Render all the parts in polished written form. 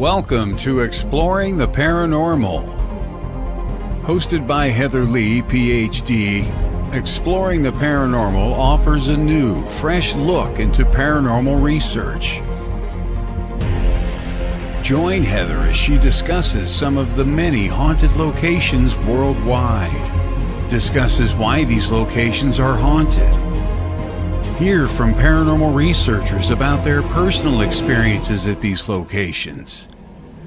Welcome to Exploring the Paranormal. Hosted by Heather Leigh, PhD, Exploring the Paranormal offers a new, fresh look into paranormal research. Join Heather as she discusses some of the many haunted locations worldwide, discusses why these locations are haunted, hear from paranormal researchers about their personal experiences at these locations.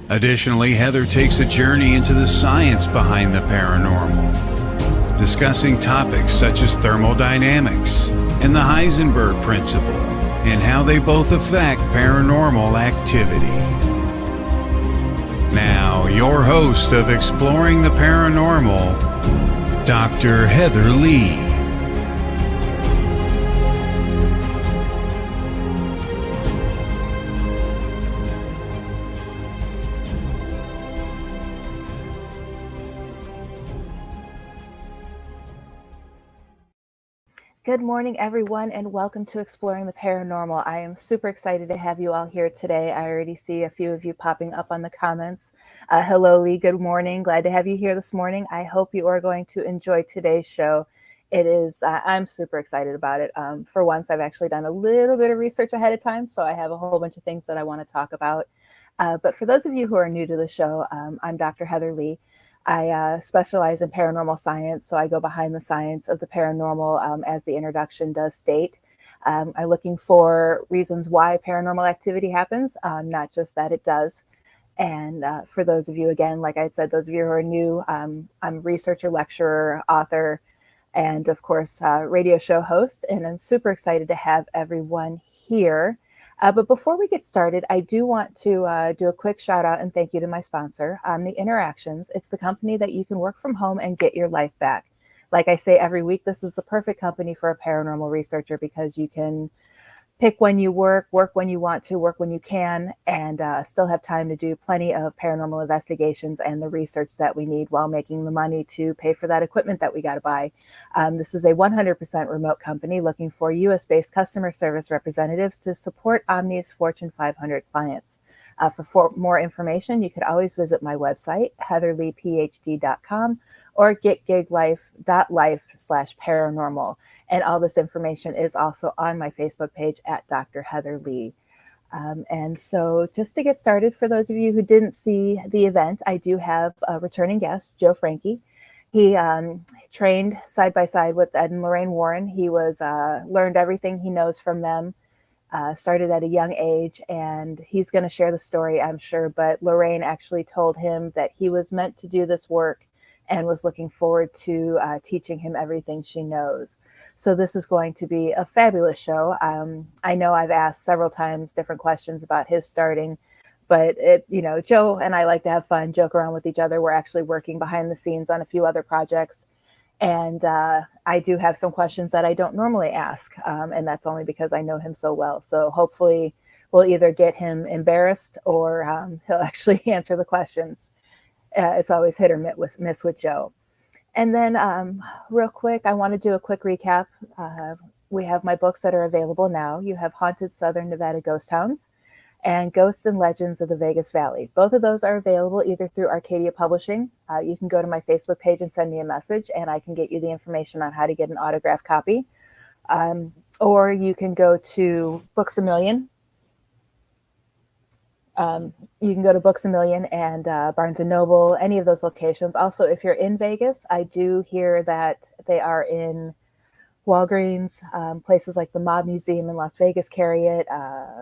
Additionally, Heather takes a journey into the science behind the paranormal, discussing topics such as thermodynamics and the Heisenberg principle and how they both affect paranormal activity. Now, your host of Exploring the Paranormal, Dr. Heather Leigh. Good morning, everyone, and welcome to Exploring the Paranormal. I am super excited to have you all here today. I already see a few of you popping up on the comments. Hello, Lee. Good morning. Glad to have you here this morning. I hope you are going to enjoy today's show. It is, I'm super excited about it. For once, I've actually done a little bit of research ahead of time, so I have a whole bunch of things that I want to talk about. But for those of you who are new to the show, I'm Dr. Heather Leigh. I specialize in paranormal science, so I go behind the science of the paranormal, as the introduction does state. I'm looking for reasons why paranormal activity happens, not just that it does. And for those of you, again, like I said, those of you who are new, I'm a researcher, lecturer, author, and of course, radio show host. And I'm super excited to have everyone here. But before we get started, I do want to do a quick shout out and thank you to my sponsor, The Interactions. It's the company that you can work from home and get your life back. Like I say every week, this is the perfect company for a paranormal researcher because you can pick when you work when you want to, work when you can, and still have time to do plenty of paranormal investigations and the research that we need while making the money to pay for that equipment that we got to buy. This is a 100% remote company looking for US-based customer service representatives to support Omni's Fortune 500 clients. For more information, you could always visit my website, heatherleighphd.com, or getgiglife.life/paranormal. And all this information is also on my Facebook page at Dr. Heather Leigh. And so just to get started, for those of you who didn't see the event, I do have a returning guest, Joe Franke. He trained side by side with Ed and Lorraine Warren. He was learned everything he knows from them, started at a young age, and he's going to share the story, I'm sure. But Lorraine actually told him that he was meant to do this work and was looking forward to teaching him everything she knows. So this is going to be a fabulous show. I know I've asked several times different questions about his starting, but Joe and I like to have fun, joke around with each other. We're actually working behind the scenes on a few other projects. And I do have some questions that I don't normally ask. And that's only because I know him so well. So hopefully we'll either get him embarrassed or he'll actually answer the questions. It's always hit or miss with Joe. And then real quick, I want to do a quick recap. We have my books that are available now. You have Haunted Southern Nevada Ghost Towns and Ghosts and Legends of the Vegas Valley. Both of those are available either through Arcadia Publishing. You can go to my Facebook page and send me a message, and I can get you the information on how to get an autographed copy. Or you can go to Books A Million. You can go to Books A Million and Barnes & Noble, any of those locations. Also, if you're in Vegas, I do hear that they are in Walgreens, places like the Mob Museum in Las Vegas carry it.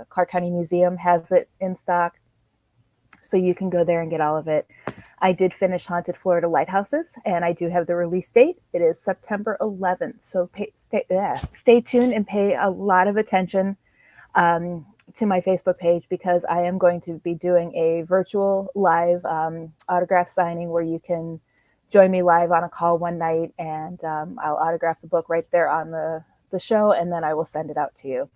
Clark County Museum has it in stock. So you can go there and get all of it. I did finish Haunted Florida Lighthouses, and I do have the release date. It is September 11th. So stay tuned and pay a lot of attention to my Facebook page, because I am going to be doing a virtual live autograph signing where you can join me live on a call one night, and I'll autograph the book right there on the show, and then I will send it out to you.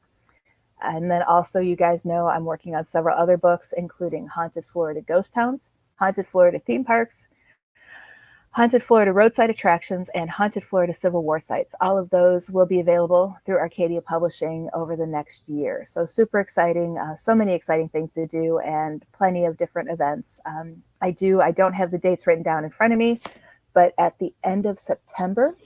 And then also, you guys know I'm working on several other books, including Haunted Florida Ghost Towns, Haunted Florida Theme Parks, Haunted Florida roadside attractions, and Haunted Florida Civil War sites. All of those will be available through Arcadia Publishing over the next year. So super exciting, so many exciting things to do and plenty of different events. I don't have the dates written down in front of me, but at the end of September,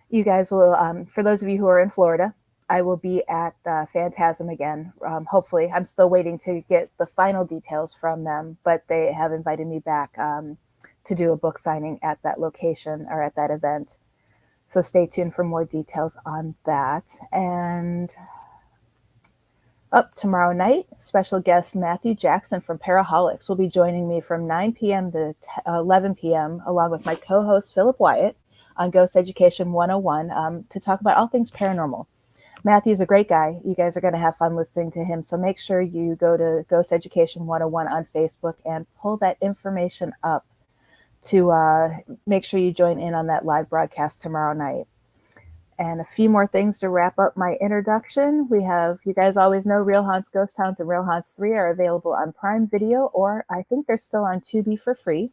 you guys will, for those of you who are in Florida, I will be at Phantasm again. Hopefully, I'm still waiting to get the final details from them, but they have invited me back to do a book signing at that location or at that event. So stay tuned for more details on that. And up tomorrow night, special guest Matthew Jackson from Paraholics will be joining me from 9 p.m. to 11 p.m. along with my co-host Philip Wyatt on Ghost Education 101 to talk about all things paranormal. Matthew's a great guy. You guys are going to have fun listening to him. So make sure you go to Ghost Education 101 on Facebook and pull that information up to make sure you join in on that live broadcast tomorrow night. And a few more things to wrap up my introduction. We have, you guys always know, Real Haunts, Ghost Towns, and Real Haunts 3 are available on Prime Video, or I think they're still on Tubi for free.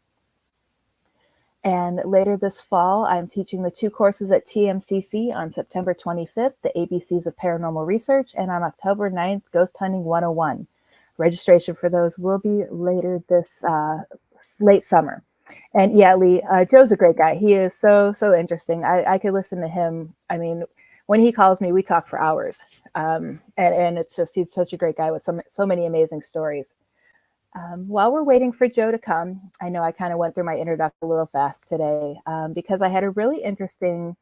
And later this fall, I'm teaching the 2 courses at TMCC on September 25th, the ABCs of Paranormal Research, and on October 9th, Ghost Hunting 101. Registration for those will be later this late summer. And yeah, Lee, Joe's a great guy. He is so interesting. I could listen to him. I mean, when he calls me, we talk for hours. And it's just, he's such a great guy with so many amazing stories. While we're waiting for Joe to come, I know I kind of went through my introduction a little fast today because I had a really interesting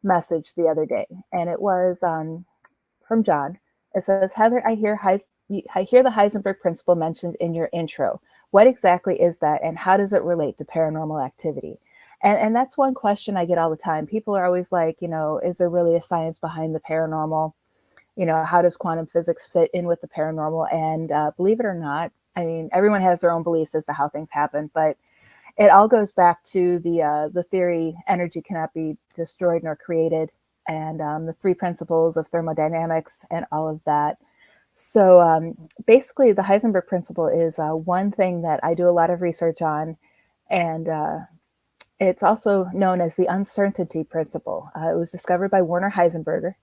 message the other day. And it was from John. It says, Heather, I hear the Heisenberg principle mentioned in your intro. What exactly is that, and how does it relate to paranormal activity? And that's one question I get all the time. People are always like, is there really a science behind the paranormal? How does quantum physics fit in with the paranormal? And believe it or not, I mean, everyone has their own beliefs as to how things happen, but it all goes back to the theory energy cannot be destroyed nor created, and the 3 principles of thermodynamics and all of that. So basically, the Heisenberg principle is one thing that I do a lot of research on, and it's also known as the uncertainty principle. It was discovered by Werner Heisenberg.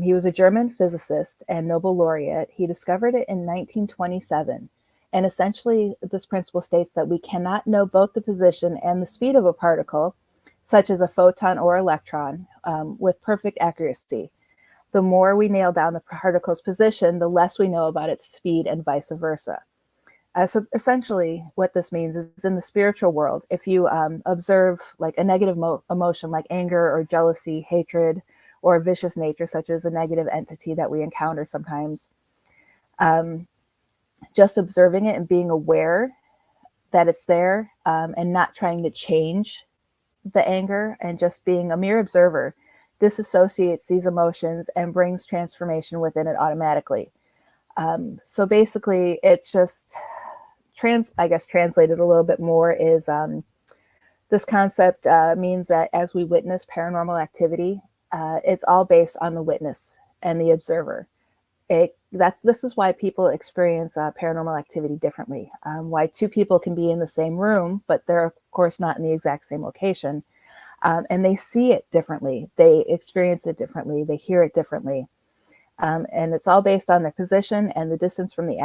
He was a German physicist and Nobel laureate. He discovered it in 1927. And essentially, this principle states that we cannot know both the position and the speed of a particle, such as a photon or electron, with perfect accuracy. The more we nail down the particle's position, the less we know about its speed and vice versa. So essentially what this means is in the spiritual world, if you observe like a negative emotion like anger or jealousy, hatred, or vicious nature, such as a negative entity that we encounter sometimes, just observing it and being aware that it's there and not trying to change the anger and just being a mere observer disassociates these emotions and brings transformation within it automatically. So basically, it's just translated a little bit more is this concept means that as we witness paranormal activity, it's all based on the witness and the observer. This is why people experience paranormal activity differently. Why 2 people can be in the same room, but they're of course not in the exact same location. And they see it differently. They experience it differently. They hear it differently. And it's all based on their position and the distance from the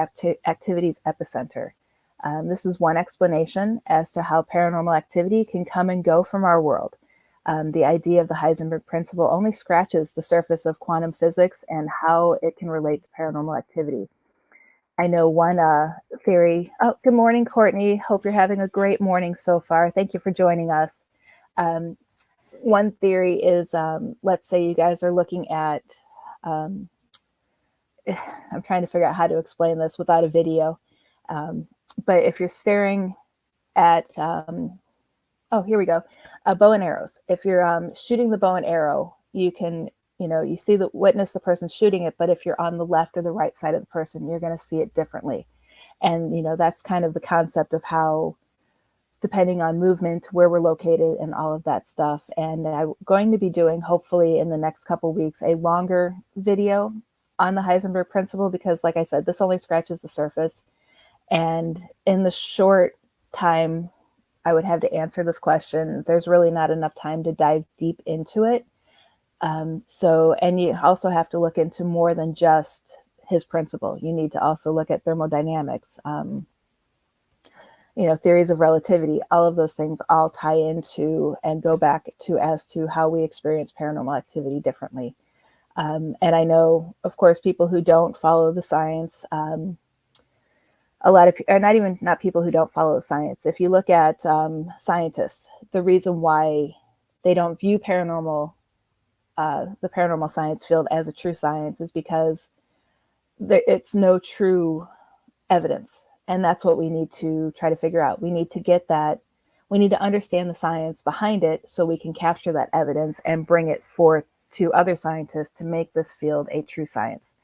activity's epicenter. This is one explanation as to how paranormal activity can come and go from our world. The idea of the Heisenberg principle only scratches the surface of quantum physics and how it can relate to paranormal activity. I know one theory. Oh, good morning, Courtney. Hope you're having a great morning so far. Thank you for joining us. One theory is, let's say you guys are looking at, I'm trying to figure out how to explain this without a video. But if you're staring at, here we go, bow and arrows. If you're shooting the bow and arrow, you can, you see witness the person shooting it, but if you're on the left or the right side of the person, you're going to see it differently. And, that's kind of the concept of how, depending on movement, where we're located and all of that stuff. And I'm going to be doing, hopefully in the next couple weeks, a longer video on the Heisenberg principle, because like I said, this only scratches the surface. And in the short time I would have to answer this question. There's really not enough time to dive deep into it. And you also have to look into more than just his principle. You need to also look at thermodynamics, theories of relativity. All of those things all tie into and go back to as to how we experience paranormal activity differently. And I know, of course, people who don't follow the science, a lot of, or not people who don't follow the science. If you look at scientists, the reason why they don't view the paranormal science field as a true science is because it's no true evidence. And that's what we need to try to figure out. We need to get that. We need to understand the science behind it so we can capture that evidence and bring it forth to other scientists to make this field a true science.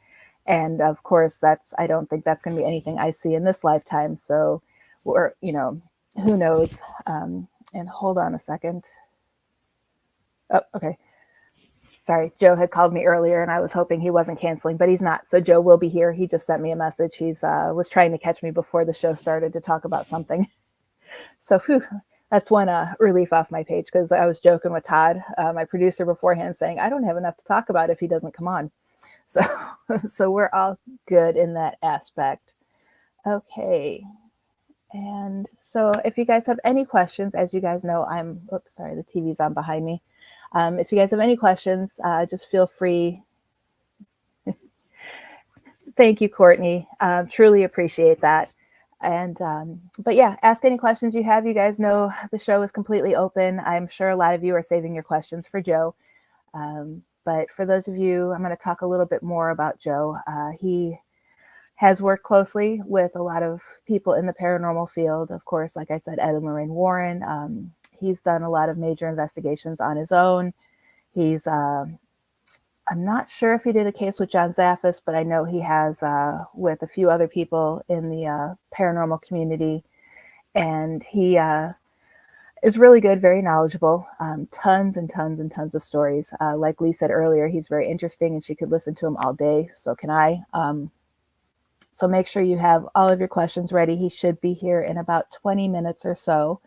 And of course, I don't think that's going to be anything I see in this lifetime. So who knows? And hold on a second. Oh, okay. Sorry, Joe had called me earlier and I was hoping he wasn't canceling, but he's not. So Joe will be here. He just sent me a message. He's was trying to catch me before the show started to talk about something. So that's one relief off my page, because I was joking with Todd, my producer, beforehand, saying I don't have enough to talk about if he doesn't come on. So we're all good in that aspect. Okay. And so if you guys have any questions, as you guys know, sorry, the TV's on behind me. If you guys have any questions, just feel free. Thank you, Courtney. Truly appreciate that. And, but yeah, ask any questions you have. You guys know the show is completely open. I'm sure a lot of you are saving your questions for Joe. But for those of you, I'm going to talk a little bit more about Joe. He has worked closely with a lot of people in the paranormal field. Of course, like I said, Ed and Lorraine Warren. He's done a lot of major investigations on his own. He's, I'm not sure if he did a case with John Zaffis, but I know he has with a few other people in the paranormal community. And he is really good, very knowledgeable, tons and tons and tons of stories. Like Lee said earlier, he's very interesting and she could listen to him all day. So can I. So make sure you have all of your questions ready. He should be here in about 20 minutes or so.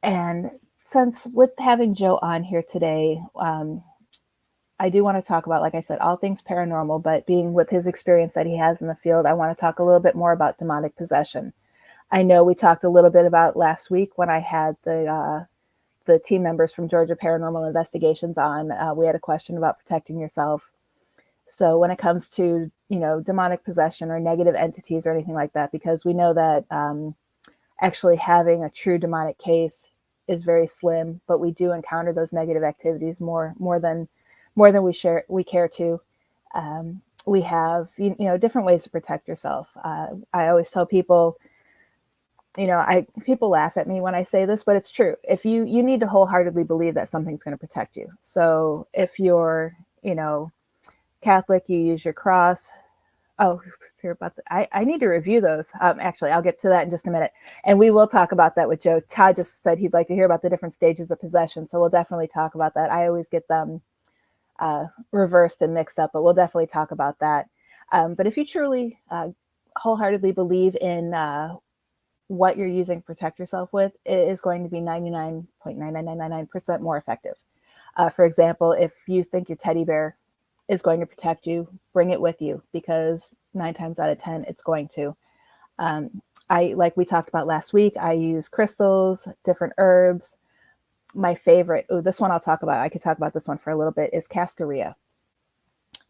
And since with having Joe on here today, I do want to talk about, like I said, all things paranormal, but being with his experience that he has in the field, I want to talk a little bit more about demonic possession. I know we talked a little bit about last week when I had the team members from Georgia Paranormal Investigations on. We had a question about protecting yourself. So when it comes to, demonic possession or negative entities or anything like that, because we know that actually having a true demonic case is very slim, but we do encounter those negative activities more than we care to. We have, different ways to protect yourself. I always tell people, people laugh at me when I say this, but it's true. If you need to wholeheartedly believe that something's going to protect you. So if you're, Catholic, you use your cross. Oh, I need to review those. Actually, I'll get to that in just a minute. And we will talk about that with Joe. Todd just said he'd like to hear about the different stages of possession. So we'll definitely talk about that. I always get them reversed and mixed up, but we'll definitely talk about that. But if you truly wholeheartedly believe in what you're using to protect yourself with, it is going to be 99.99999% more effective. For example, if you think your teddy bear is going to protect you, bring it with you, because 9 times out of 10, it's going to. Like we talked about last week, I use crystals, different herbs. My favorite, this one I'll talk about, I could talk about this one for a little bit, is cascarilla.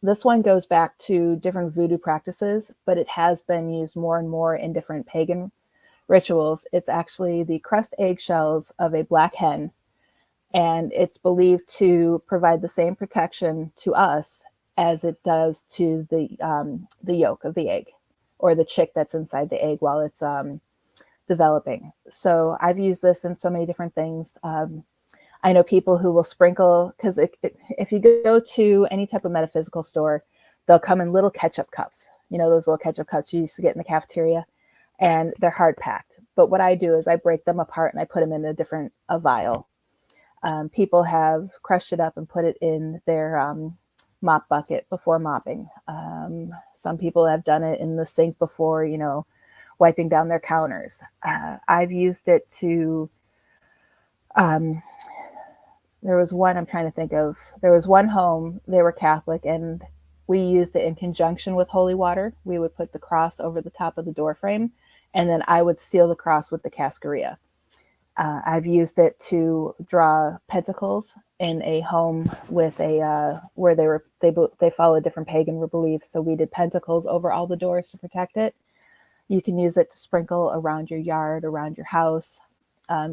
This one goes back to different voodoo practices, but it has been used more and more in different pagan rituals. It's actually the crust eggshells of a black hen, and it's believed to provide the same protection to us as it does to the yolk of the egg, or the chick that's inside the egg while it's developing. So I've used this in so many different things. I know people who will sprinkle, because if you go to any type of metaphysical store, they'll come in little ketchup cups. Those little ketchup cups you used to get in the cafeteria, and they're hard packed. But what I do is I break them apart and I put them in a vial. People have crushed it up and put it in their mop bucket before mopping. Some people have done it in the sink before, wiping down their counters. I've used it to Um, there was one I'm trying to think of. There was one home, they were Catholic, and we used it in conjunction with holy water. We would put the cross over the top of the door frame, and then I would seal the cross with the cascarilla. I've used it to draw pentacles in a home with a where they follow different pagan beliefs. So we did pentacles over all the doors to protect it. You can use it to sprinkle around your yard, around your house.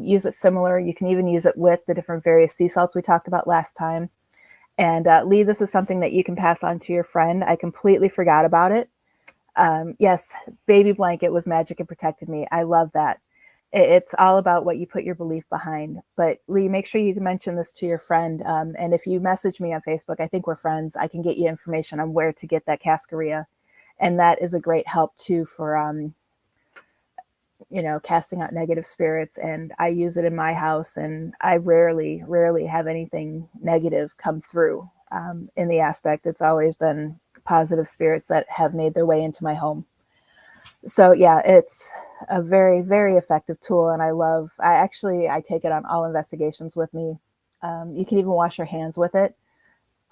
Use it similar. You can even use it with the different various sea salts we talked about last time. And Lee, this is something that you can pass on to your friend. I completely forgot about it. Yes, baby blanket was magic and protected me. I love that. It's all about what you put your belief behind. But Lee, make sure you mention this to your friend. And if you message me on Facebook, I think we're friends, I can get you information on where to get that cascarilla. And that is a great help too for, casting out negative spirits. And I use it in my house, and I rarely have anything negative come through in the aspect. It's always been positive spirits that have made their way into my home. So yeah, it's a very, very effective tool. And I take it on all investigations with me. You can even wash your hands with it.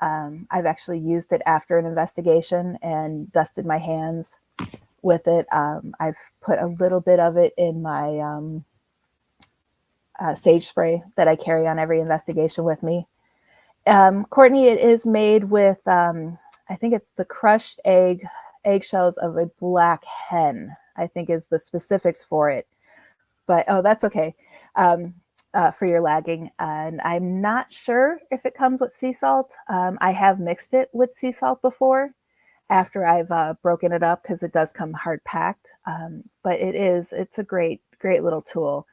I've actually used it after an investigation and dusted my hands with it. I've put a little bit of it in my sage spray that I carry on every investigation with me. Courtney, it is made with, I think it's the crushed eggshells of a black hen, I think is the specifics for it. But, that's okay for your lagging. And I'm not sure if it comes with sea salt. I have mixed it with sea salt before after I've broken it up, because it does come hard packed. But it's a great little tool.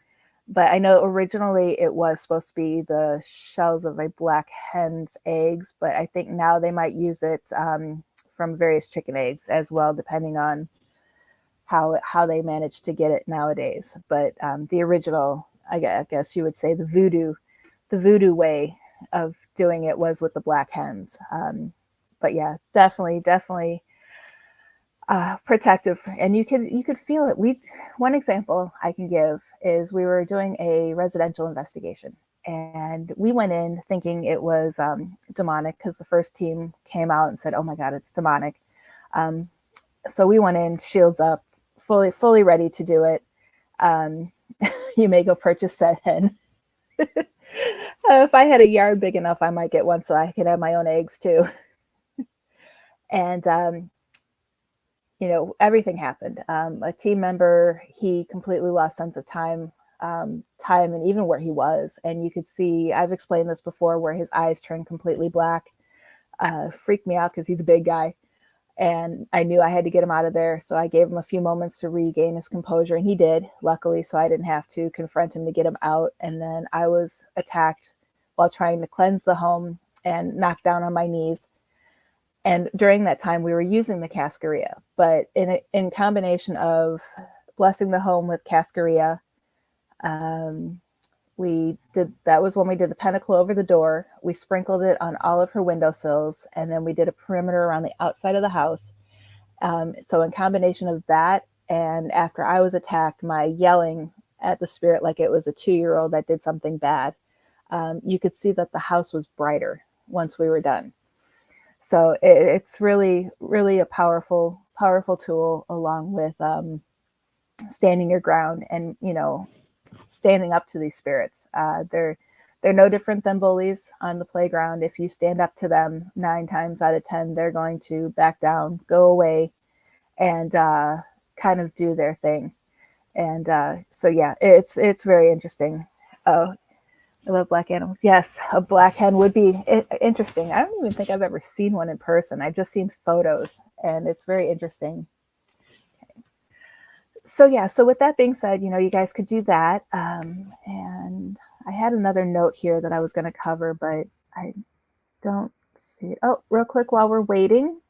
But I know originally it was supposed to be the shells of a black hen's eggs, but I think now they might use it from various chicken eggs as well, depending on how they manage to get it nowadays. But the original, I guess you would say the voodoo way of doing it was with the black hens. But yeah, definitely protective, and you could feel it. One example I can give is we were doing a residential investigation, and we went in thinking it was demonic, because the first team came out and said, "Oh my God, it's demonic." So we went in, shields up, fully ready to do it. You may go purchase said hen. If I had a yard big enough, I might get one so I could have my own eggs too. And everything happened. A team member, he completely lost sense of time, and even where he was. And you could see, I've explained this before, where his eyes turned completely black. Freaked me out because he's a big guy. And I knew I had to get him out of there. So I gave him a few moments to regain his composure, and he did, luckily. So I didn't have to confront him to get him out. And then I was attacked while trying to cleanse the home and knocked down on my knees. And during that time, we were using the cascarilla, but in combination of blessing the home with cascarilla, that was when we did the pentacle over the door. We sprinkled it on all of her windowsills, and then we did a perimeter around the outside of the house. So in combination of that, and after I was attacked, my yelling at the spirit like it was a 2-year-old that did something bad, you could see that the house was brighter once we were done. So it's really, really a powerful tool, along with standing your ground and, standing up to these spirits. They're no different than bullies on the playground. If you stand up to them, 9 times out of 10, they're going to back down, go away, and kind of do their thing. And so, yeah, it's very interesting. Oh, I love black animals. Yes, a black hen would be interesting. I don't even think I've ever seen one in person. I've just seen photos, and it's very interesting. Okay. So yeah, so with that being said, you guys could do that. And I had another note here that I was going to cover, but I don't see it. Oh, real quick while we're waiting,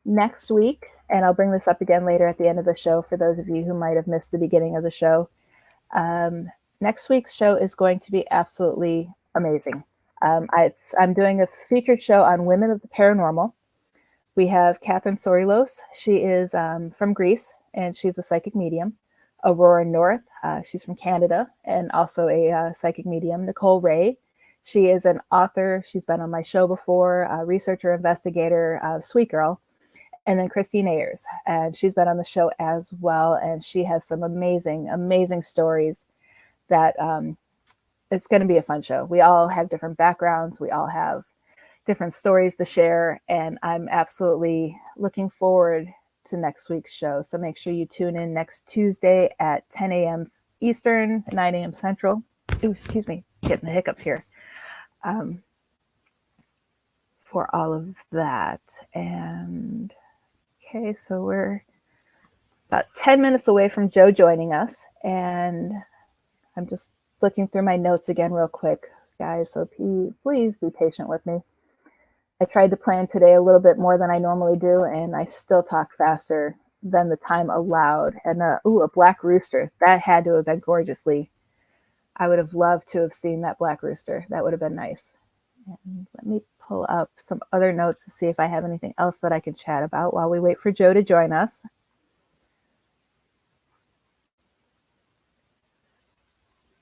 next week, and I'll bring this up again later at the end of the show for those of you who might have missed the beginning of the show. Next week's show is going to be absolutely amazing. I'm doing a featured show on women of the paranormal. We have Catherine Sorilos. She is from Greece, and she's a psychic medium. Aurora North. She's from Canada, and also a psychic medium, Nicole Ray. She is an author. She's been on my show before, a researcher, investigator, sweet girl. And then Christine Ayers, and she's been on the show as well. And she has some amazing, amazing stories that it's going to be a fun show. We all have different backgrounds. We all have different stories to share. And I'm absolutely looking forward to next week's show. So make sure you tune in next Tuesday at 10 a.m. Eastern, 9 a.m. Central. Ooh, excuse me, getting the hiccups here. For all of that. And okay, so we're about 10 minutes away from Joe joining us. And I'm just looking through my notes again real quick, guys. So please be patient with me. I tried to plan today a little bit more than I normally do, and I still talk faster than the time allowed. And a black rooster. That had to have been gorgeously. I would have loved to have seen that black rooster. That would have been nice. And let me pull up some other notes to see if I have anything else that I can chat about while we wait for Joe to join us.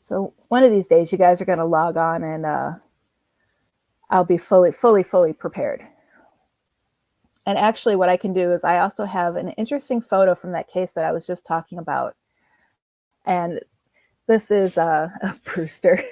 So one of these days, you guys are going to log on, and I'll be fully prepared. And actually, what I can do is I also have an interesting photo from that case that I was just talking about. And this is a Brewster.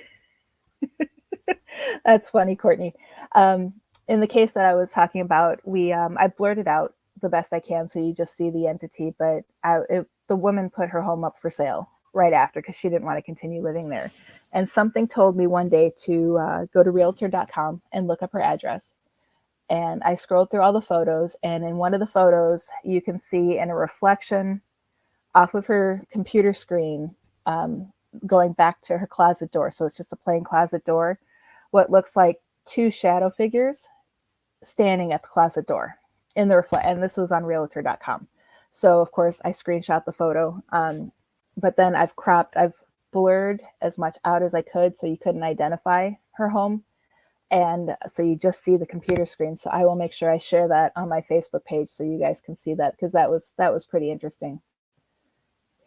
That's funny, Courtney. In the case that I was talking about, I blurted out the best I can so you just see the entity, but the woman put her home up for sale right after because she didn't want to continue living there. And something told me one day to go to realtor.com and look up her address. And I scrolled through all the photos, and in one of the photos, you can see in a reflection off of her computer screen going back to her closet door. So it's just a plain closet door. What looks like two shadow figures standing at the closet door in the and this was on realtor.com. So of course I screenshot the photo, but then I've blurred as much out as I could so you couldn't identify her home, and so you just see the computer screen. So I will make sure I share that on my Facebook page so you guys can see that, because that was pretty interesting.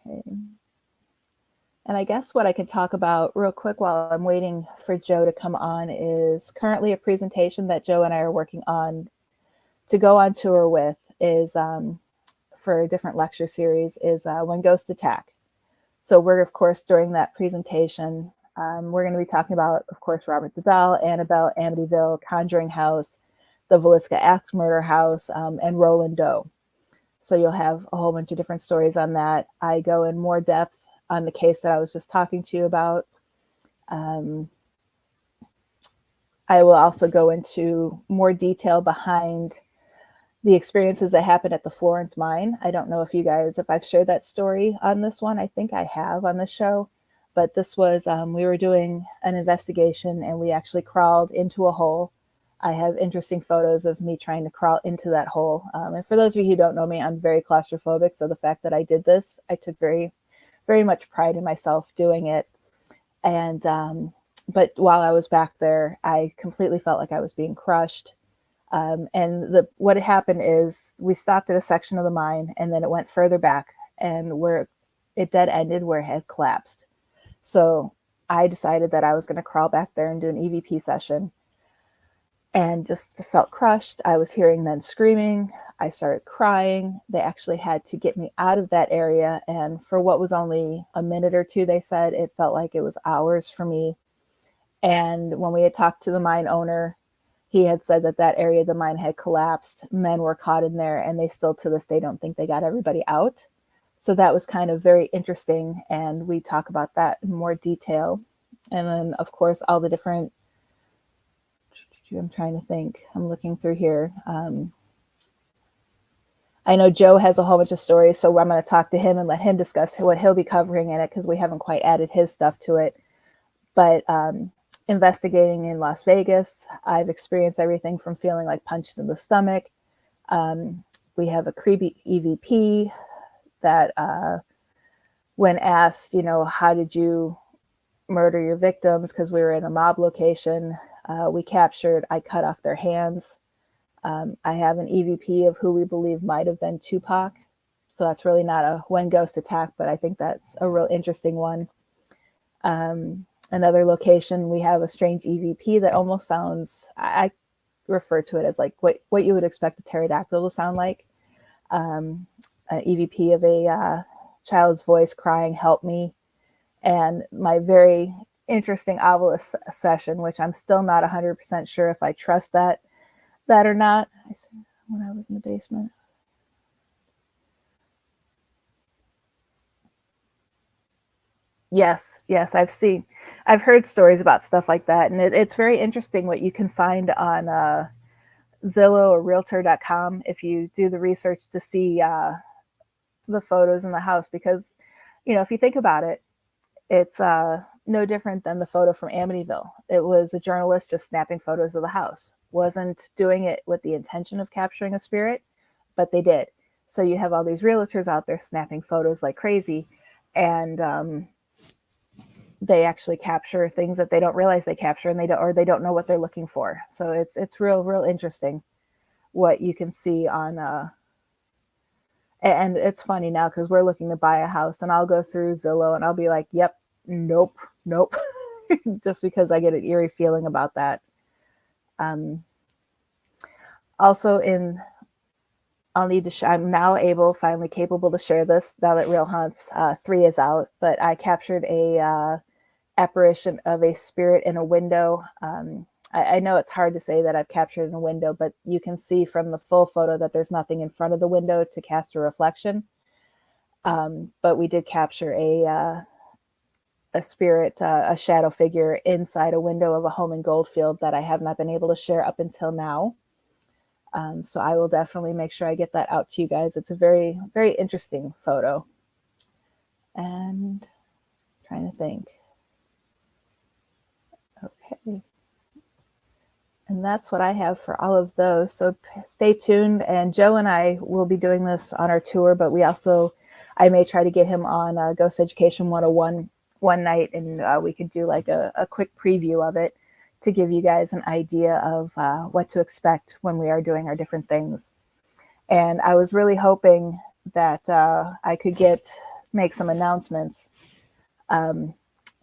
Okay. And I guess what I can talk about real quick while I'm waiting for Joe to come on is currently a presentation that Joe and I are working on to go on tour with is for a different lecture series is When Ghosts Attack. So we're, of course, during that presentation, we're going to be talking about, of course, Robert the Doll, Annabelle, Amityville, Conjuring House, the Villisca Axe Murder House, and Roland Doe. So you'll have a whole bunch of different stories on that. I go in more depth on the case that I was just talking to you about. I will also go into more detail behind the experiences that happened at the Florence mine. I don't know if I've shared that story on this one. I think I have on this show, but this was, we were doing an investigation and we actually crawled into a hole. I have interesting photos of me trying to crawl into that hole. And for those of you who don't know me, I'm very claustrophobic. So the fact that I did this, I took very, very much pride in myself doing it. And, but while I was back there, I completely felt like I was being crushed. What had happened is we stopped at a section of the mine and then it went further back and where it dead ended where it had collapsed. So I decided that I was going to crawl back there and do an EVP session and just felt crushed. I was hearing men screaming. I started crying. They actually had to get me out of that area. And for what was only a minute or two, they said, it felt like it was hours for me. And when we had talked to the mine owner, he had said that area of the mine had collapsed. Men were caught in there, and they still to this day don't think they got everybody out. So that was kind of very interesting, and we talk about that in more detail. And then, of course, all the different, I'm trying to think, I'm looking through here. I know Joe has a whole bunch of stories, so I'm going to talk to him and let him discuss what he'll be covering in it because we haven't quite added his stuff to it. But investigating in Las Vegas, I've experienced everything from feeling like punched in the stomach. We have a creepy EVP that when asked, how did you murder your victims? Because we were in a mob location, I cut off their hands. I have an EVP of who we believe might have been Tupac. So that's really not a one ghost attack, but I think that's a real interesting one. Another location, we have a strange EVP that almost sounds, I refer to it as like what you would expect a pterodactyl to sound like. An EVP of a child's voice crying, "Help me." And my very interesting obelisk session, which I'm still not 100% sure if I trust that or not. I said when I was in the basement. Yes, I've heard stories about stuff like that, and it's very interesting what you can find on Zillow or Realtor.com if you do the research to see the photos in the house. Because, if you think about it, it's no different than the photo from Amityville. It was a journalist just snapping photos of the house. Wasn't doing it with the intention of capturing a spirit, but they did. So you have all these realtors out there snapping photos like crazy, and they actually capture things that they don't realize they capture, and they don't know what they're looking for. So it's real interesting what you can see on and it's funny now because we're looking to buy a house, and I'll go through Zillow and I'll be like, yep, nope, just because I get an eerie feeling about that. Also I'll need to I'm now finally capable to share this now that Real Hunts 3 is out, but I captured a apparition of a spirit in a window. I know it's hard to say that I've captured in a window, but you can see from the full photo that there's nothing in front of the window to cast a reflection. But we did capture a spirit, a shadow figure inside a window of a home in Goldfield that I have not been able to share up until now. So I will definitely make sure I get that out to you guys. It's a very, very interesting photo. And I'm trying to think. Okay. And that's what I have for all of those. So stay tuned. And Joe and I will be doing this on our tour, but I may try to get him on Ghost Education 101 one night, and we could do like a quick preview of it to give you guys an idea of what to expect when we are doing our different things. And I was really hoping that I could make some announcements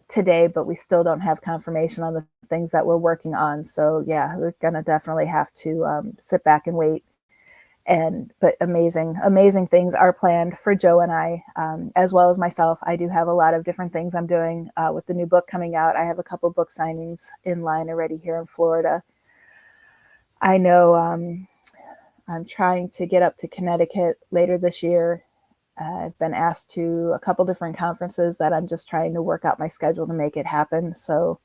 today, but we still don't have confirmation on the things that we're working on. So yeah, we're gonna definitely have to sit back and wait. But amazing things are planned for Joe and I, as well as myself. I do have a lot of different things I'm doing with the new book coming out. I have a couple book signings in line already here in Florida. I know I'm trying to get up to Connecticut later this year. I've been asked to a couple different conferences that I'm just trying to work out my schedule to make it happen. So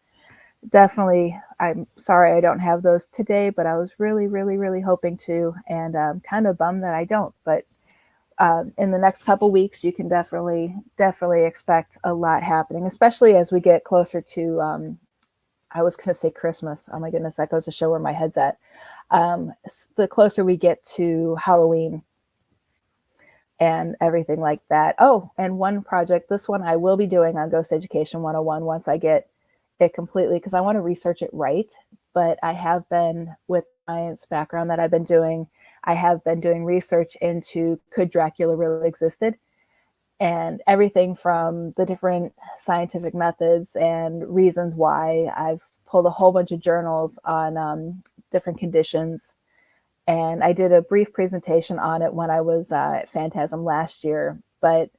definitely, I'm sorry I don't have those today, but I was really hoping to, and I'm kind of bummed that I don't. But in the next couple weeks, you can definitely expect a lot happening, especially as we get closer to, I was going to say Christmas. Oh my goodness, that goes to show where my head's at. The closer we get to Halloween and everything like that. Oh, and one project, this one I will be doing on Ghost Education 101 once I get it completely, because I want to research it right. But I have been, with science background that I've been doing, I have been doing research into could Dracula really existed, and everything from the different scientific methods and reasons why. I've pulled a whole bunch of journals on different conditions, and I did a brief presentation on it when I was at Phantasm last year. But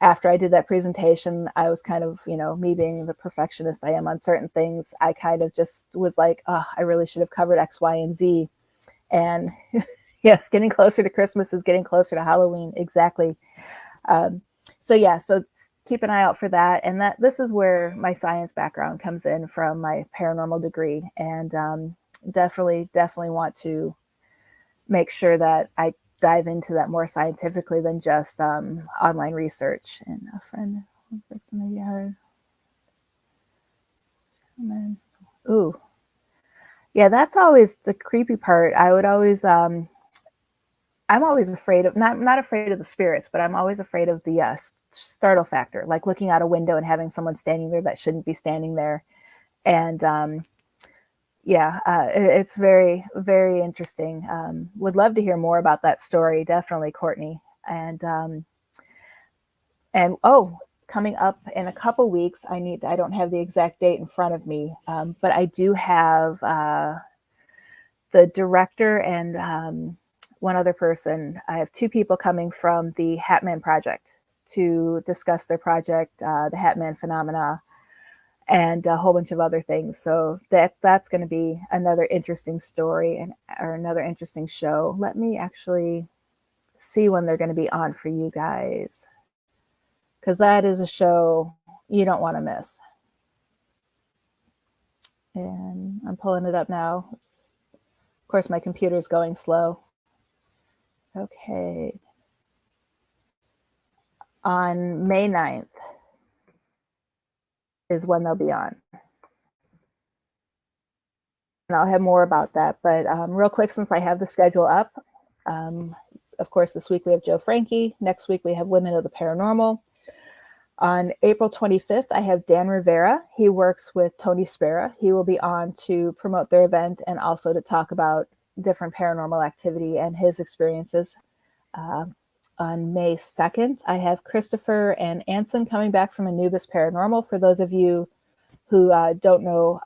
after I did that presentation, I was kind of, me being the perfectionist I am on certain things, I kind of just was like, oh, I really should have covered X, Y, and Z. And yes, getting closer to Christmas is getting closer to Halloween. Exactly. So keep an eye out for that. And this is where my science background comes in from my paranormal degree. And definitely want to make sure that I dive into that more scientifically than just online research. And a friend, ooh, yeah, that's always the creepy part. I would always, I'm always afraid of, not afraid of the spirits, but I'm always afraid of the startle factor, like looking out a window and having someone standing there that shouldn't be standing there. And it's very, very interesting. Would love to hear more about that story. Definitely, Courtney. And oh, coming up in a couple weeks, I don't have the exact date in front of me, but I do have the director and one other person. I have two people coming from the Hatman Project to discuss their project, the Hatman phenomena, and a whole bunch of other things. So that's going to be another interesting story or another interesting show. Let me actually see when they're going to be on for you guys, because that is a show you don't want to miss. And I'm pulling it up now. Of course, my computer's going slow. Okay. On May 9th is when they'll be on. And I'll have more about that. But real quick, since I have the schedule up, of course, this week we have Joe Franke. Next week we have Women of the Paranormal. On April 25th, I have Dan Rivera. He works with Tony Spera. He will be on to promote their event and also to talk about different paranormal activity and his experiences. On May 2nd, I have Christopher and Anson coming back from Anubis Paranormal. For those of you who don't know,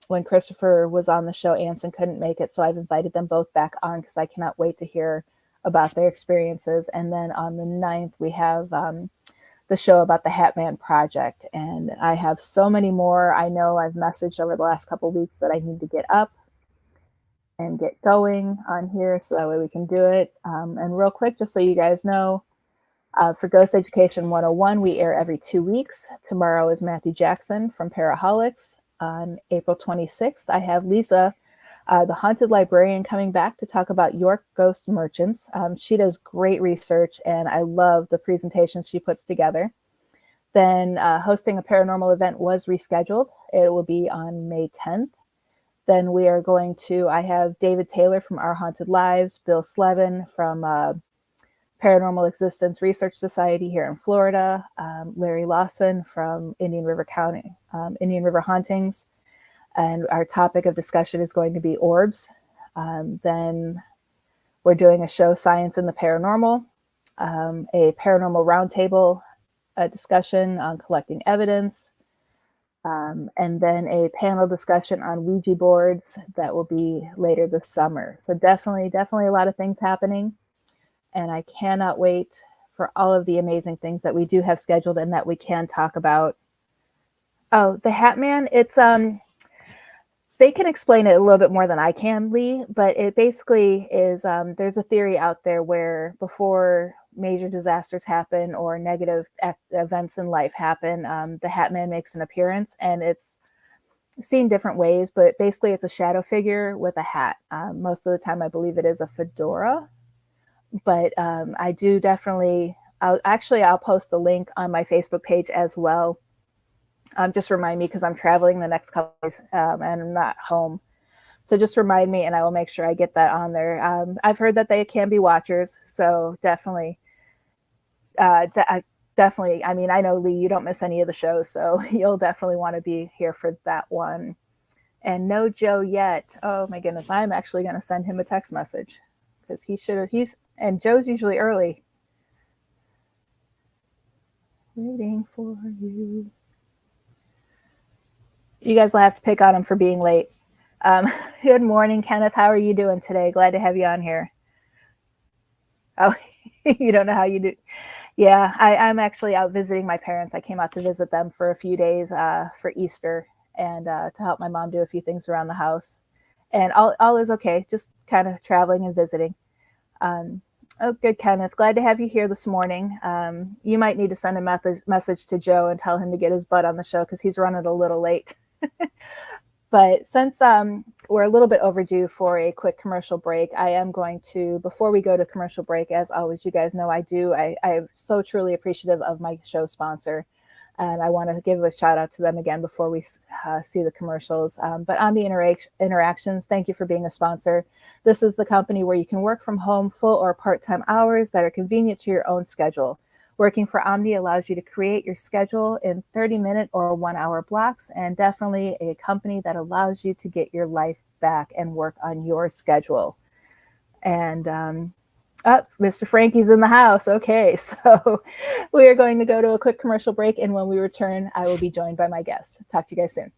when Christopher was on the show, Anson couldn't make it. So I've invited them both back on because I cannot wait to hear about their experiences. And then on the 9th, we have the show about the Hatman Project. And I have so many more. I know I've messaged over the last couple of weeks that I need to get up and get going on here so that way we can do it. And real quick, just so you guys know, for Ghost Education 101, we air every 2 weeks. Tomorrow is Matthew Jackson from Paraholics. On April 26th, I have Lisa, the haunted librarian, coming back to talk about York ghost merchants. She does great research, and I love the presentations she puts together. Then hosting a paranormal event was rescheduled. It will be on May 10th. Then we are going to, I have David Taylor from Our Haunted Lives, Bill Slevin from Paranormal Existence Research Society here in Florida, Larry Lawson from Indian River County, Indian River Hauntings. And our topic of discussion is going to be orbs. Then we're doing a show, Science and the Paranormal, a paranormal roundtable discussion on collecting evidence, and then a panel discussion on Ouija boards that will be later this summer. So definitely a lot of things happening. And I cannot wait for all of the amazing things that we do have scheduled and that we can talk about. Oh, the Hatman, it's they can explain it a little bit more than I can, Lee, but it basically is, there's a theory out there where before major disasters happen or negative events in life happen, the Hatman makes an appearance, and it's seen different ways, but basically it's a shadow figure with a hat. Most of the time I believe it is a fedora, but I do definitely, I'll post the link on my Facebook page as well. Just remind me, because I'm traveling the next couple days and I'm not home. So just remind me and I will make sure I get that on there. I've heard that they can be watchers. So definitely, I mean, I know, Lee, you don't miss any of the shows. So you'll definitely want to be here for that one. And no Joe yet. Oh my goodness. I'm actually going to send him a text message because and Joe's usually early. Waiting for you. You guys will have to pick on him for being late. Good morning, Kenneth. How are you doing today? Glad to have you on here. Oh, you don't know how you do. Yeah, I'm actually out visiting my parents. I came out to visit them for a few days for Easter and to help my mom do a few things around the house. And all is okay, just kind of traveling and visiting. Oh, good, Kenneth. Glad to have you here this morning. You might need to send a message to Joe and tell him to get his butt on the show because he's running a little late. But since we're a little bit overdue for a quick commercial break, I am going to, before we go to commercial break, as always, you guys know I am so truly appreciative of my show sponsor. And I want to give a shout out to them again before we see the commercials. But Omni Interactions, thank you for being a sponsor. This is the company where you can work from home full or part-time hours that are convenient to your own schedule. Working for Omni allows you to create your schedule in 30-minute or 1-hour blocks, and definitely a company that allows you to get your life back and work on your schedule. And Mr. Frankie's in the house. Okay, so we are going to go to a quick commercial break, and when we return, I will be joined by my guests. Talk to you guys soon.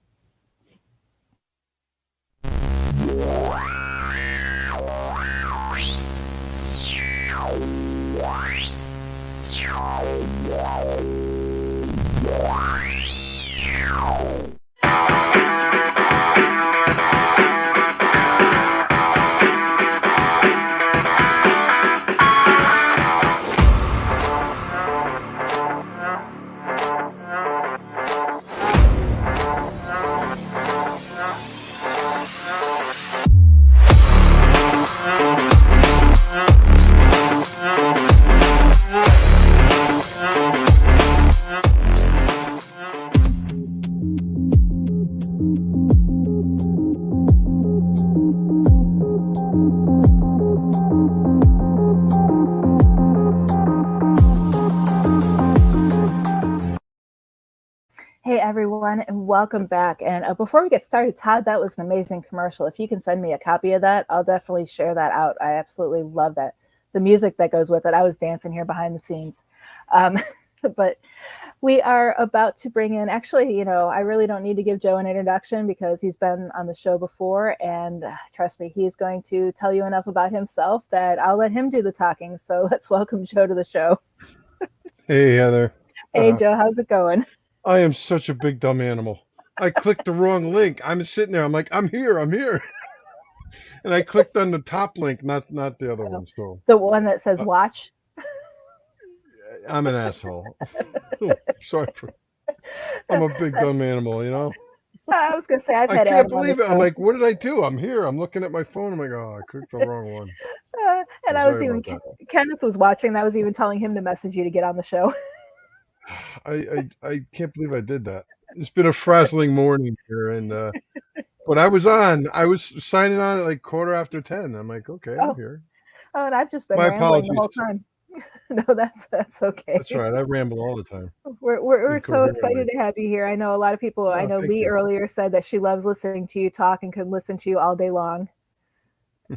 Hey everyone, and welcome back. And before we get started, Todd, that was an amazing commercial. If you can send me a copy of that, I'll definitely share that out. I absolutely love that. The music that goes with it. I was dancing here behind the scenes. But we are about to bring in, actually, I really don't need to give Joe an introduction because he's been on the show before. And trust me, he's going to tell you enough about himself that I'll let him do the talking. So let's welcome Joe to the show. Hey, Heather. Hey, Joe, how's it going? I am such a big dumb animal. I clicked the wrong link. I'm sitting there. I'm like, I'm here. And I clicked on the top link, not the other one. So the one that says watch. I'm an asshole. Sorry. I'm a big dumb animal, I was going to say, I can't believe it. I'm like, what did I do? I'm here. I'm looking at my phone. I'm like, oh, I clicked the wrong one. And I was even, Kenneth was watching. I was even telling him to message you to get on the show. I can't believe I did that. It's been a frazzling morning here, and but I was signing on at like 10:15. I'm like, okay, I'm here. Oh, and I've just been My rambling apologies. the whole time. No, that's okay. That's right. I ramble all the time. We're so excited to have you here. I know a lot of people. I know Lee earlier said that she loves listening to you talk and could listen to you all day long.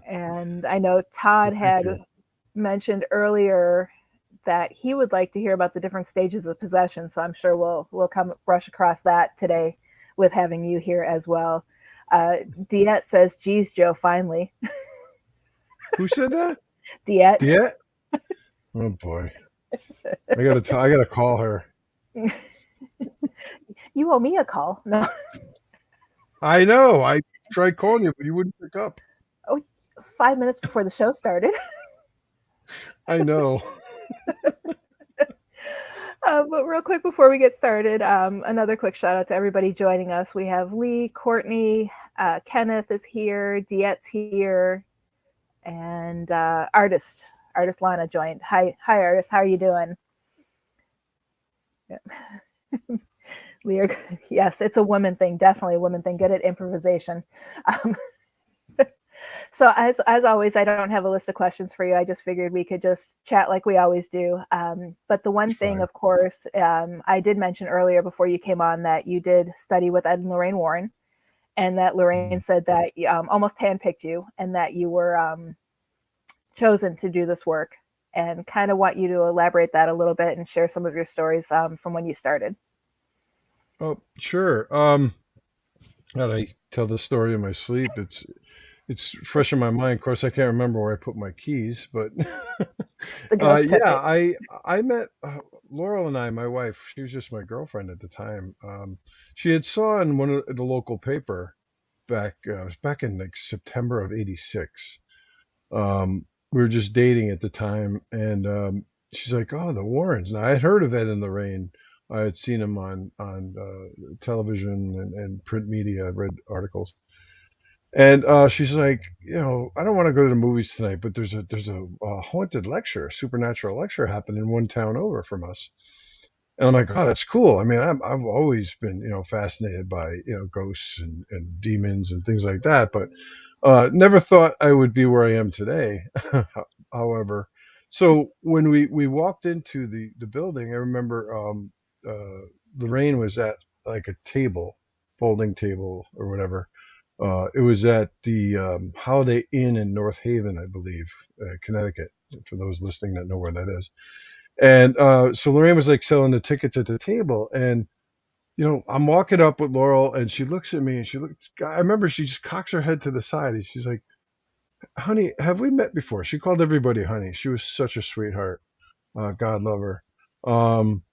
And I know Todd had mentioned earlier that he would like to hear about the different stages of possession. So I'm sure we'll come brush across that today with having you here as well. Diet says, geez, Joe, finally. Who said that? Diet. Diet? Oh boy. I gotta call her. You owe me a call. No. I know. I tried calling you, but you wouldn't pick up. Oh, 5 minutes before the show started. I know. But real quick before we get started, another quick shout out to everybody joining us. We have Lee, Courtney, Kenneth is here, Diet's here, and Artist Lana joined. Hi Artist, how are you doing? Yeah. Yes, it's a woman thing, definitely a woman thing. Good at improvisation. So as always, I don't have a list of questions for you. I just figured we could just chat like we always do. But the one thing, of course, I did mention earlier before you came on that you did study with Ed and Lorraine Warren, and that Lorraine said that almost handpicked you and that you were chosen to do this work, and kind of want you to elaborate that a little bit and share some of your stories from when you started. Oh, sure. How do I tell the story in my sleep? It's fresh in my mind. Of course, I can't remember where I put my keys, but I met Laurel and I, my wife. She was just my girlfriend at the time. She had saw in one of the local paper it was back in like September of '86. We were just dating at the time, and she's like, "Oh, the Warrens." Now I had heard of Ed and Lorraine. I had seen him on television and print media. I read articles. And she's like, I don't want to go to the movies tonight, but there's a haunted lecture, a supernatural lecture happening one town over from us. And I'm like, oh, that's cool. I mean, I've always been, fascinated by, ghosts and demons and things like that, but never thought I would be where I am today. However, so when we walked into the building, I remember Lorraine was at like a table, folding table or whatever, It was at the Holiday Inn in North Haven, I believe, Connecticut, for those listening that know where that is. And so Lorraine was like selling the tickets at the table, and I'm walking up with Laurel, and she looks at me, and she looks. I remember she just cocks her head to the side, and she's like, "Honey, have we met before?" She called everybody honey. She was such a sweetheart. God love her. Um,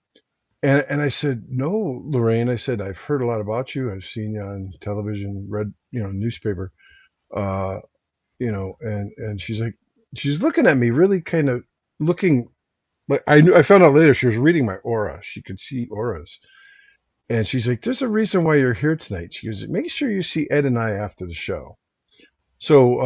and I said, "No, Lorraine." I said, "I've heard a lot about you. I've seen you on television, read newspaper." Uh, and she's looking at me, really kind of looking like I found out later she was reading my aura. She could see auras. And she's like, "There's a reason why you're here tonight." She goes, "Make sure you see Ed and I after the show." So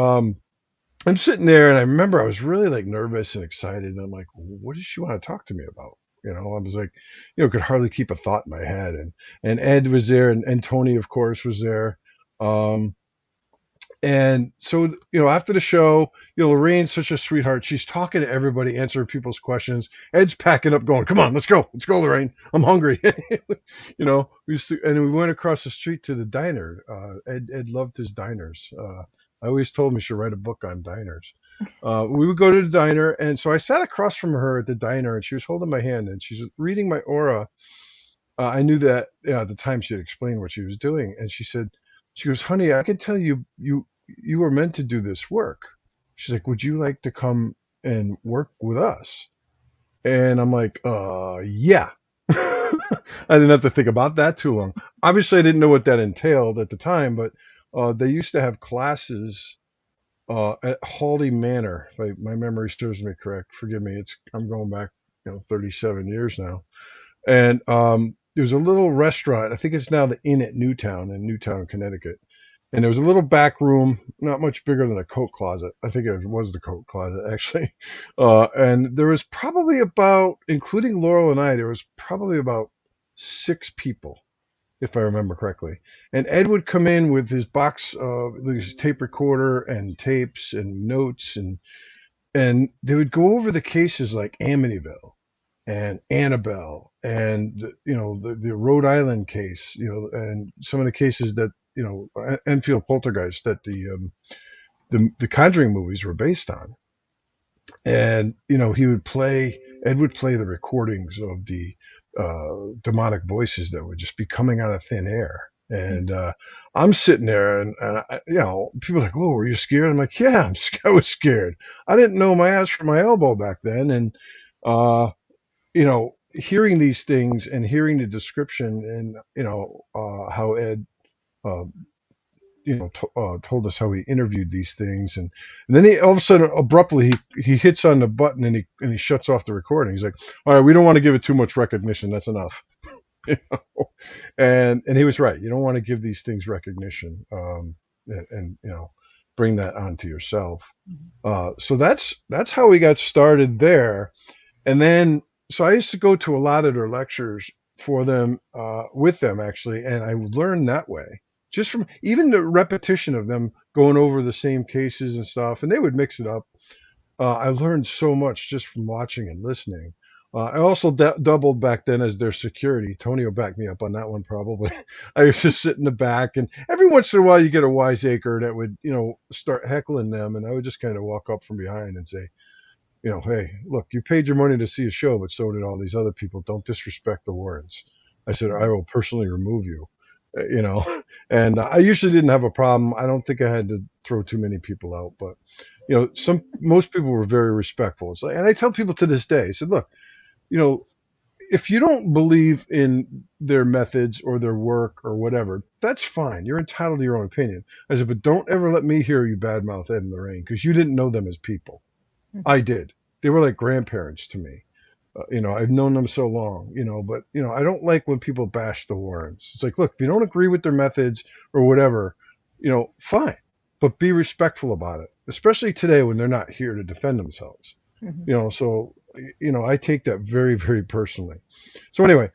I'm sitting there, and I remember I was really like nervous and excited. And I'm like, "What does she want to talk to me about?" I was like, could hardly keep a thought in my head. And Ed was there, and Tony, of course, was there. Um, and so, after the show, Lorraine's such a sweetheart. She's talking to everybody, answering people's questions. Ed's packing up, going, "Come on, let's go, Lorraine. I'm hungry." And we went across the street to the diner. Ed loved his diners. I always told him he should write a book on diners. We would go to the diner, and so I sat across from her at the diner, and she was holding my hand, and she's reading my aura. I knew that at the time she had explained what she was doing, and she goes, "Honey, I can tell you were meant to do this work." She's like, "Would you like to come and work with us?" And I'm like, yeah. I didn't have to think about that too long. Obviously, I didn't know what that entailed at the time, but they used to have classes at Hawley Manor, if my memory serves me correct. Forgive me, I'm going back, 37 years now. And there was a little restaurant. I think it's now the Inn at Newtown in Newtown, Connecticut. And there was a little back room, not much bigger than a coat closet. I think it was the coat closet, actually. And there was probably about, including Laurel and I, there was probably about 6 people, if I remember correctly. And Ed would come in with his box of his tape recorder and tapes and notes, and they would go over the cases like Amityville and Annabelle, and the Rhode Island case, and some of the cases that Enfield Poltergeist that the Conjuring movies were based on. And Ed would play the recordings of the demonic voices that would just be coming out of thin air. And I'm sitting there, and people are like, "Oh, were you scared?" I'm like, "Yeah, I was scared. I didn't know my ass from my elbow back then." And hearing these things and hearing the description, and how Ed uh, told us how he interviewed these things, and then he all of a sudden abruptly he hits on the button, and he shuts off the recording. He's like, "All right, we don't want to give it too much recognition. That's enough." you know? And he was right. You don't want to give these things recognition, and bring that onto yourself. So that's how we got started there. And then, so I used to go to a lot of their lectures for them, with them actually, and I learned that way, just from even the repetition of them going over the same cases and stuff, and they would mix it up. I learned so much just from watching and listening. I also doubled back then as their security. Tony will back me up on that one probably. I used to sit in the back, and every once in a while you get a wiseacre that would, start heckling them, and I would just kind of walk up from behind and say, "Hey, look, you paid your money to see a show, but so did all these other people. Don't disrespect the Warrens." I said, "I will personally remove you." And I usually didn't have a problem. I don't think I had to throw too many people out, but most people were very respectful. It's like, and I tell people to this day, I said, "Look, if you don't believe in their methods or their work or whatever, that's fine. You're entitled to your own opinion." I said, "But don't ever let me hear you badmouth Ed and Lorraine, because you didn't know them as people. I did. They were like grandparents to me. I've known them so long, but, I don't like when people bash the Warrens. It's like, look, if you don't agree with their methods or whatever, fine, but be respectful about it, especially today when they're not here to defend themselves." So, I take that very, very personally. So anyway,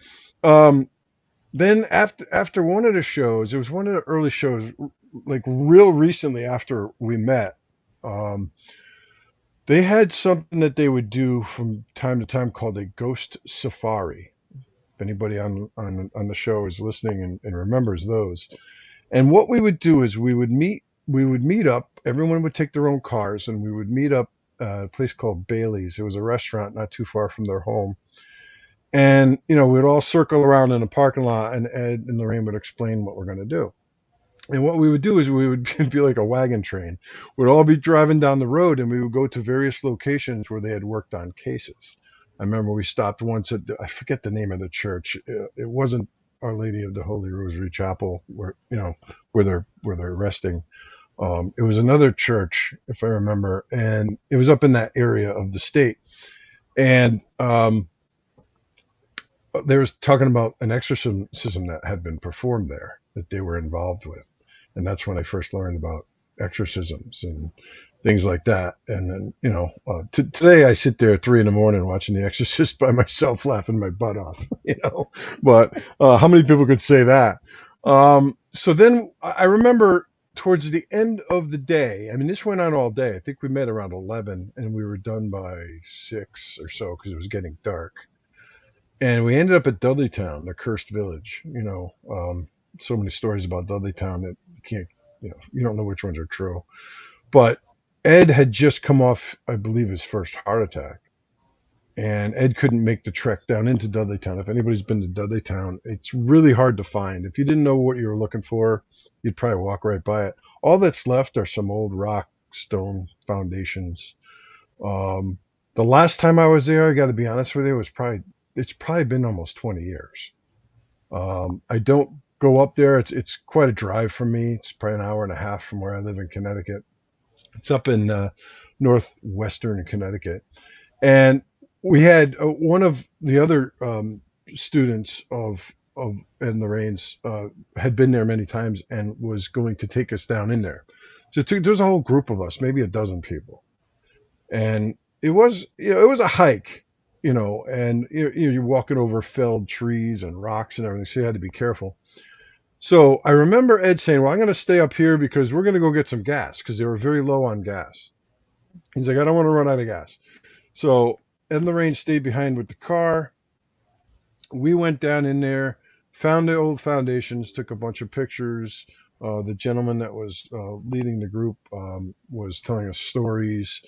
then after one of the shows, it was one of the early shows, like real recently after we met, they had something that they would do from time to time called a ghost safari. If anybody on the show is listening and remembers those. And what we would do is we would meet up. Everyone would take their own cars, and we would meet up at a place called Bailey's. It was a restaurant not too far from their home. And we'd all circle around in a parking lot, and Ed and Lorraine would explain what we're going to do. And what we would do is we would be like a wagon train. We'd all be driving down the road, and we would go to various locations where they had worked on cases. I remember we stopped once at I forget the name of the church. It wasn't Our Lady of the Holy Rosary Chapel, where they're resting. It was another church, if I remember, and it was up in that area of the state. And they was talking about an exorcism that had been performed there that they were involved with, and that's when I first learned about exorcisms and things like that. And then today I sit there at 3 a.m. watching The Exorcist by myself, laughing my butt off. But how many people could say that? So then I remember towards the end of the day. I mean, this went on all day. I think we met around 11, and we were done by 6 or so because it was getting dark. And we ended up at Dudleytown, the cursed village. So many stories about Dudleytown that you can't, you don't know which ones are true. But Ed had just come off, I believe, his first heart attack. And Ed couldn't make the trek down into Dudleytown. If anybody's been to Dudleytown, it's really hard to find. If you didn't know what you were looking for, you'd probably walk right by it. All that's left are some old rock stone foundations. The last time I was there, I got to be honest with you, it's probably been almost 20 years. I don't go up there. It's quite a drive from me. It's probably an hour and a half from where I live in Connecticut. It's up in northwestern Connecticut. And we had one of the other students of Ed and Lorraine's had been there many times and was going to take us down in there. So there's a whole group of us, maybe a dozen people. And it was a hike. And you're walking over felled trees and rocks and everything, so you had to be careful. So I remember Ed saying, well, I'm going to stay up here because we're going to go get some gas because they were very low on gas. He's like, I don't want to run out of gas. So Ed and Lorraine stayed behind with the car. We went down in there, found the old foundations, took a bunch of pictures. The gentleman that was leading the group was telling us stories.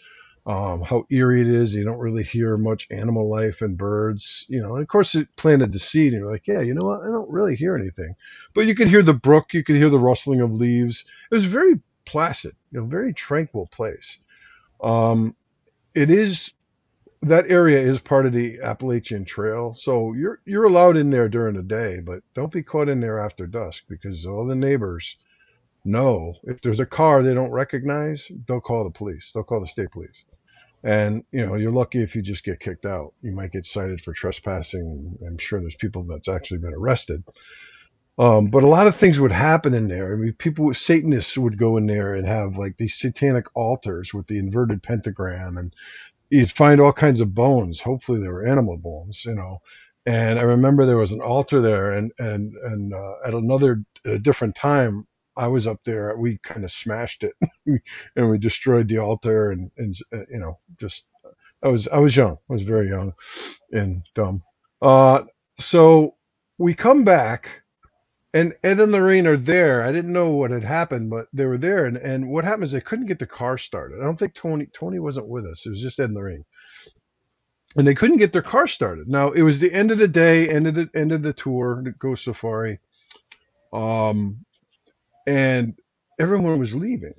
How eerie it is. You don't really hear much animal life and birds, and of course it planted the seed, and you're like, yeah, you know what? I don't really hear anything, but you could hear the brook, you could hear the rustling of leaves. It was very placid, very tranquil place. It is, that area is part of the Appalachian Trail, so you're allowed in there during the day, but don't be caught in there after dusk because all the neighbors know if there's a car they don't recognize, they'll call the police. They'll call the state police. And, you're lucky if you just get kicked out. You might get cited for trespassing. I'm sure there's people that's actually been arrested. But a lot of things would happen in there. I mean, Satanists would go in there and have like these satanic altars with the inverted pentagram, and you'd find all kinds of bones. Hopefully they were animal bones, And I remember there was an altar there, and at a different time, I was up there. We kind of smashed it, and we destroyed the altar, and just I was young. I was very young and dumb. So we come back, and Ed and Lorraine are there. I didn't know what had happened, but they were there. And what happened is they couldn't get the car started. I don't think Tony wasn't with us. It was just Ed and Lorraine, and they couldn't get their car started. Now it was the end of the day, end of the tour, the Ghost Safari. And everyone was leaving.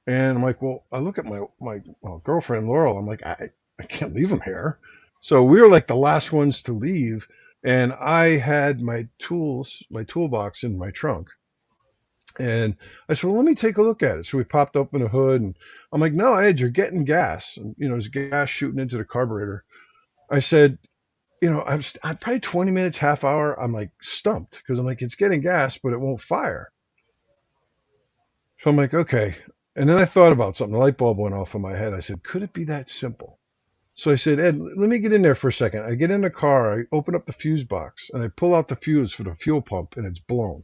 And I'm like, well, I look at my girlfriend, Laurel. I'm like, I can't leave them here. So we were like the last ones to leave. And I had my toolbox in my trunk. And I said, well, let me take a look at it. So we popped open the hood, and I'm like, no, Ed, you're getting gas. And, there's gas shooting into the carburetor. I said, I'm probably 20 minutes, half hour. I'm like stumped because I'm like, it's getting gas, but it won't fire. So I'm like, okay. And then I thought about something. The light bulb went off in my head. I said, could it be that simple? So I said, Ed, let me get in there for a second. I get in the car. I open up the fuse box, and I pull out the fuse for the fuel pump, and it's blown.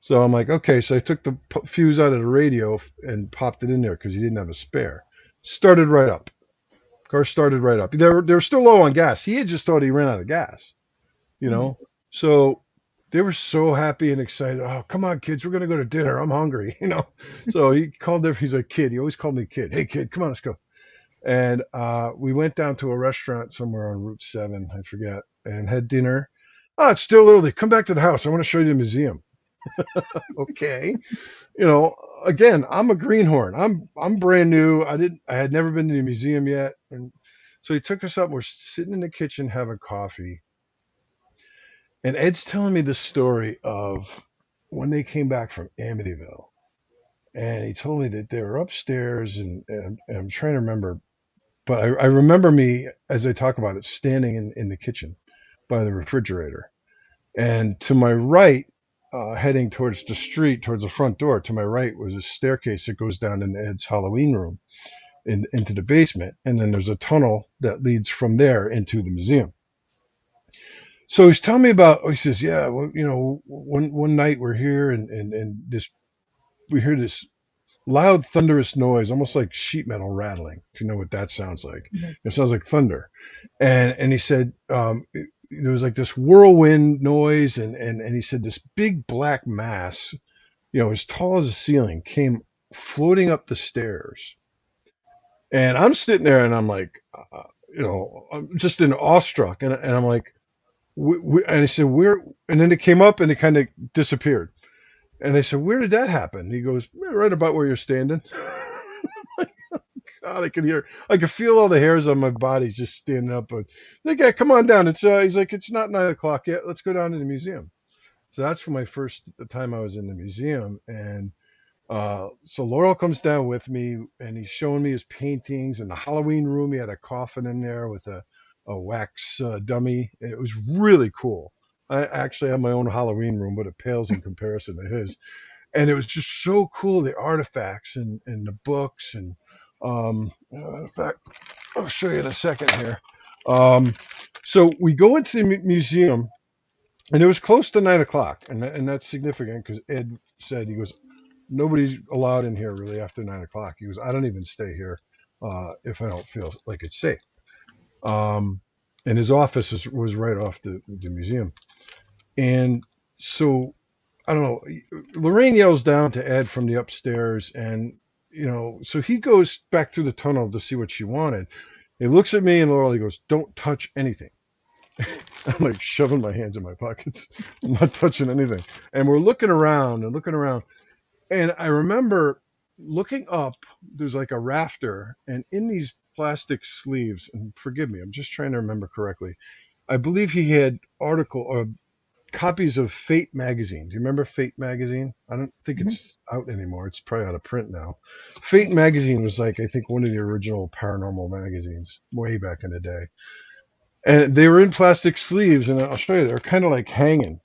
So I'm like, okay. So I took the fuse out of the radio and popped it in there because he didn't have a spare. Started right up. Car started right up. They were still low on gas. He had just thought he ran out of gas, So they were so happy and excited. Oh, come on, kids, we're gonna go to dinner. I'm hungry, you know. So he called them. He's like, kid. He always called me kid. Hey, kid, come on, let's go. And we went down to a restaurant somewhere on Route 7, I forget, and had dinner. Oh, it's still early. Come back to the house. I want to show you the museum. Okay. You know, again, I'm a greenhorn. I'm brand new. I had never been to the museum yet. And so he took us up. We're sitting in the kitchen having coffee. And Ed's telling me the story of when they came back from Amityville. And he told me that they were upstairs and I'm trying to remember. But I remember me, as I talk about it, standing in the kitchen by the refrigerator. And to my right, heading towards the street, towards the front door, to my right was a staircase that goes down into Ed's Halloween room into the basement. And then there's a tunnel that leads from there into the museum. So he's telling me about, he says, yeah, well, you know, one night we're here and we hear this loud thunderous noise, almost like sheet metal rattling, if you know what that sounds like. It sounds like thunder. And he said there was like this whirlwind noise, and he said this big black mass, you know, as tall as the ceiling, came floating up the stairs. And I'm sitting there and I'm like, you know, I'm just in awestruck. And I'm like, and I said, where? And then it came up and it kind of disappeared. And I said, where did that happen? He goes, right about where you're standing. God, I could feel all the hairs on my body just standing up. But the guy, come on down. He's like, it's not 9 o'clock yet. Let's go down to the museum. So that's the time I was in the museum. And so Laurel comes down with me, and he's showing me his paintings. In the Halloween room, he had a coffin in there with a wax dummy. It was really cool. I actually have my own Halloween room, but it pales in comparison to his. And it was just so cool, the artifacts and the books. And in fact, I'll show you in a second here. So we go into the museum, and it was close to 9 o'clock. And that's significant because Ed said, he goes, nobody's allowed in here really after 9 o'clock. He goes, I don't even stay here if I don't feel like it's safe. And his office was right off the museum. And so, I don't know, Lorraine yells down to Ed from the upstairs, and, you know, so he goes back through the tunnel to see what she wanted. He looks at me and Laurel, he goes, don't touch anything. I'm like shoving my hands in my pockets. I'm not touching anything. And we're looking around. And I remember looking up, there's like a rafter, and in these plastic sleeves, and forgive me, I'm just trying to remember correctly, I believe he had copies of Fate magazine. Do you remember Fate magazine? I don't think it's out anymore. It's probably out of print now. Fate magazine was like, I think, one of the original paranormal magazines way back in the day. And they were in plastic sleeves, and I'll show you, they're kind of like hanging,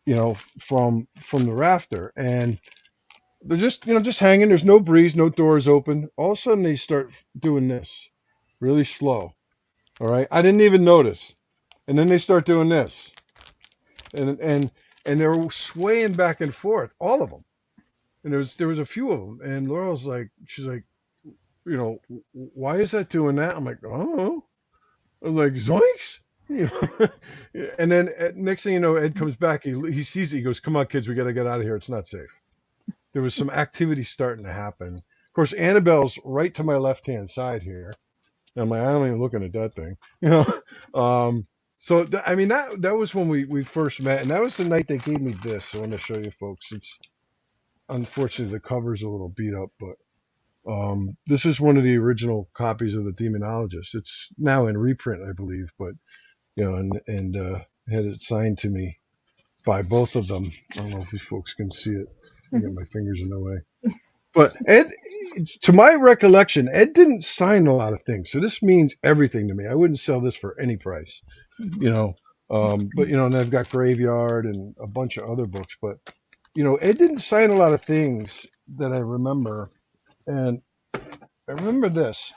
you know, from the rafter. And they're just, you know, just hanging. There's no breeze, no doors open. All of a sudden they start doing this really slow. All right. I didn't even notice. And then they start doing this. And they're swaying back and forth, all of them. And there was a few of them. And Laurel's like, she's like, you know, why is that doing that? I'm like, I don't know. I was like, zoinks. You know? And then next thing you know, Ed comes back. He sees it. He goes, come on, kids, we got to get out of here. It's not safe. There was some activity starting to happen. Of course, Annabelle's right to my left-hand side here. And I'm like, I don't even looking at that thing. You know? So, I mean, that was when we first met, and that was the night they gave me this. I want to show you folks. It's unfortunately the cover's a little beat up, but this is one of the original copies of the Demonologist. It's now in reprint, I believe, but you know, and had it signed to me by both of them. I don't know if these folks can see it. I got my fingers in the way. But Ed, to my recollection, Ed didn't sign a lot of things, so this means everything to me. I wouldn't sell this for any price. You know, but you know, and I've got Graveyard and a bunch of other books, but you know, Ed didn't sign a lot of things that I remember, and I remember this.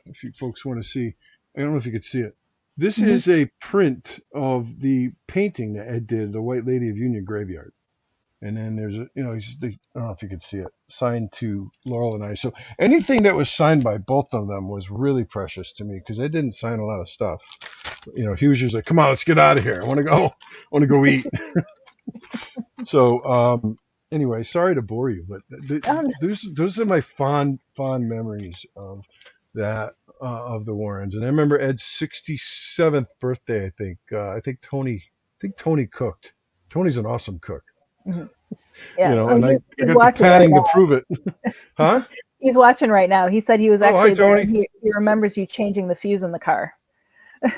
If you folks want to see, I don't know if you could see it. This is a print of the painting that Ed did, the White Lady of Union Graveyard, and then there's a, you know, I don't know if you could see it, signed to Laurel and I. So anything that was signed by both of them was really precious to me because they didn't sign a lot of stuff. He was just like, come on, let's get out of here. I want to go eat. So, anyway, sorry to bore you, but those are my fond memories of that, of the Warrens. And I remember Ed's 67th birthday. I think Tony cooked. Tony's an awesome cook. Mm-hmm. Yeah. And I got the padding to prove it. Huh? He's watching right now. He said he was actually hi, Tony. there. He remembers you changing the fuse in the car.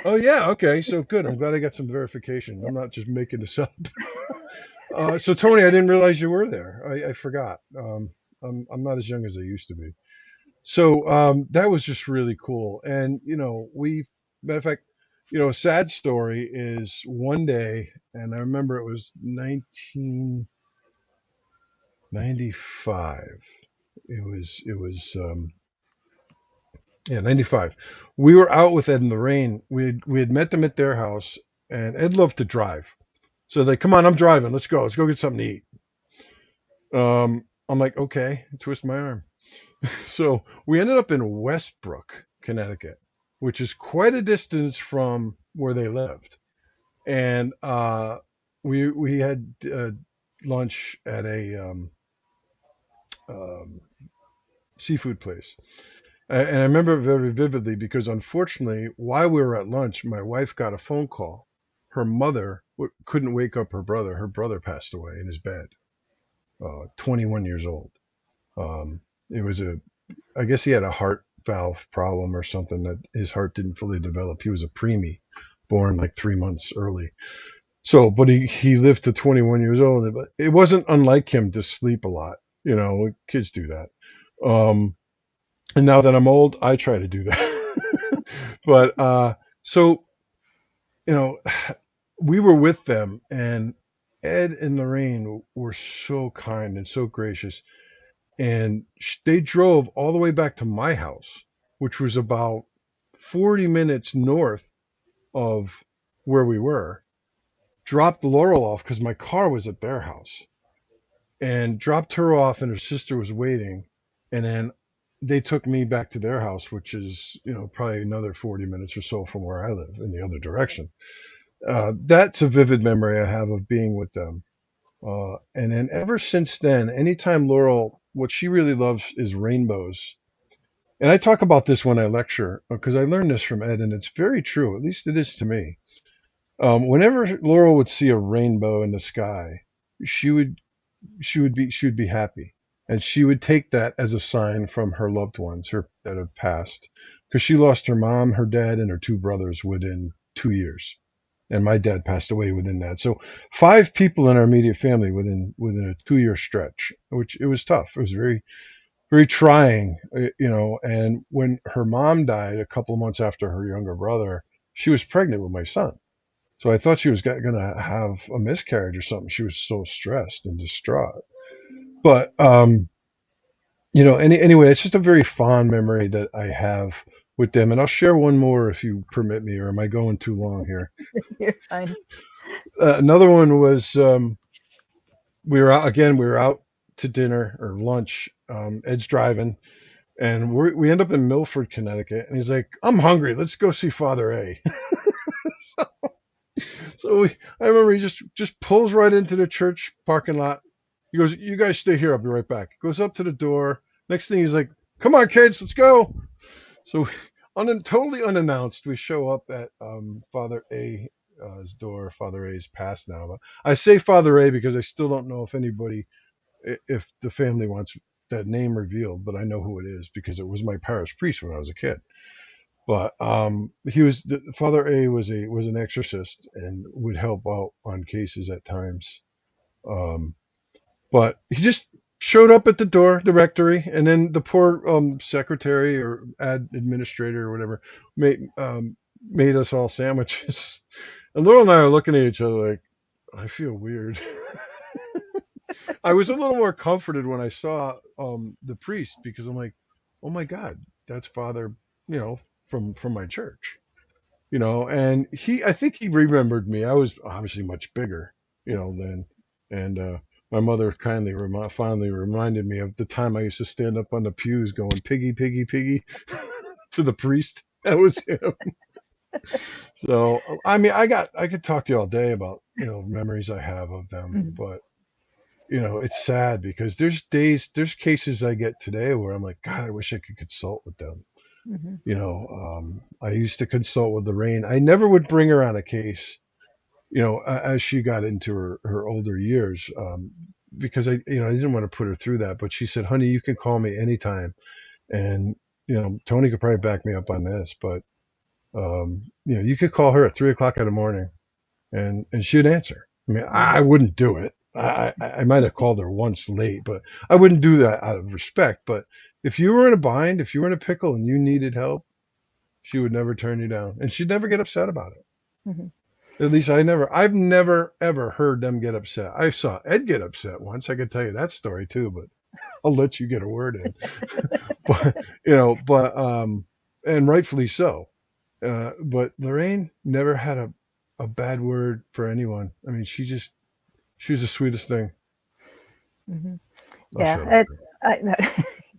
Oh yeah, okay, so good. I'm glad I got some verification. I'm not just making this up. So Tony, I didn't realize you were there. I forgot. I'm not as young as I used to be. So that was just really cool. And matter of fact, a sad story is one day, and I remember it was 1995. It was 95. We were out with Ed and Lorraine. We had met them at their house, and Ed loved to drive. So they, come on, I'm driving. Let's go get something to eat. I'm like, okay, twist my arm. So we ended up in Westbrook, Connecticut, which is quite a distance from where they lived. And we had lunch at a seafood place. And I remember it very vividly because, unfortunately, while we were at lunch, my wife got a phone call. Her mother couldn't wake up her brother. Her brother passed away in his bed, 21 years old. I guess he had a heart valve problem or something, that his heart didn't fully develop. He was a preemie, born like 3 months early. So, but he lived to 21 years old. But it wasn't unlike him to sleep a lot. Kids do that. And now that I'm old, I try to do that. But so, we were with them, and Ed and Lorraine were so kind and so gracious. And they drove all the way back to my house, which was about 40 minutes north of where we were, dropped Laurel off because my car was at their house, and dropped her off, and her sister was waiting. And then they took me back to their house, which is, probably another 40 minutes or so from where I live in the other direction. That's a vivid memory I have of being with them. And then ever since then, anytime Laurel, what she really loves is rainbows. And I talk about this when I lecture because I learned this from Ed, and it's very true. At least it is to me. Whenever Laurel would see a rainbow in the sky, she would be happy. And she would take that as a sign from her loved ones, that have passed, because she lost her mom, her dad, and her two brothers within 2 years, and my dad passed away within that. So 5 people in our immediate family within a 2-year stretch, which it was tough. It was very, very trying, And when her mom died a couple of months after her younger brother, she was pregnant with my son. So I thought she was going to have a miscarriage or something. She was so stressed and distraught. But, anyway, it's just a very fond memory that I have with them. And I'll share one more if you permit me, or am I going too long here? You're fine. Another one was, we were out to dinner or lunch. Ed's driving, and we end up in Milford, Connecticut. And he's like, I'm hungry. Let's go see Father A. So I remember he just pulls right into the church parking lot. He goes, you guys stay here. I'll be right back. Goes up to the door. Next thing he's like, come on, kids, let's go. So totally unannounced, we show up at Father A's door. Father A is passed now. But I say Father A because I still don't know if the family wants that name revealed, but I know who it is because it was my parish priest when I was a kid. But Father A was an exorcist and would help out on cases at times. But he just showed up at the door, the rectory, and then the poor secretary or administrator or whatever made us all sandwiches. And Laurel and I are looking at each other like, I feel weird. I was a little more comforted when I saw the priest because I'm like, oh my God, that's Father, from my church, and I think he remembered me. I was obviously much bigger, then, and my mother finally reminded me of the time I used to stand up on the pews going, piggy, piggy, piggy, to the priest. That was him. So, I mean, I could talk to you all day about, memories I have of them, Mhm, but it's sad because there's cases I get today where I'm like, God, I wish I could consult with them. mhm, I used to consult with Lorraine. I never would bring her on a case, as she got into her older years, because I didn't want to put her through that. But she said, honey, you can call me anytime. And, Tony could probably back me up on this, but, you could call her at 3 o'clock in the morning and she'd answer. I mean, I mhm, wouldn't do it. I might have called her once late, but I wouldn't do that out of respect. But if you were in a bind, if you were in a pickle and you needed help, she would never turn you down, and she'd never get upset about it. mhm. At least I've never ever heard them get upset. I saw Ed get upset once. I could tell you that story too, but I'll let you get a word in. But and rightfully so. But Lorraine never had a bad word for anyone. I mean, she was the sweetest thing. Mhm. I'll Yeah, shut up. no,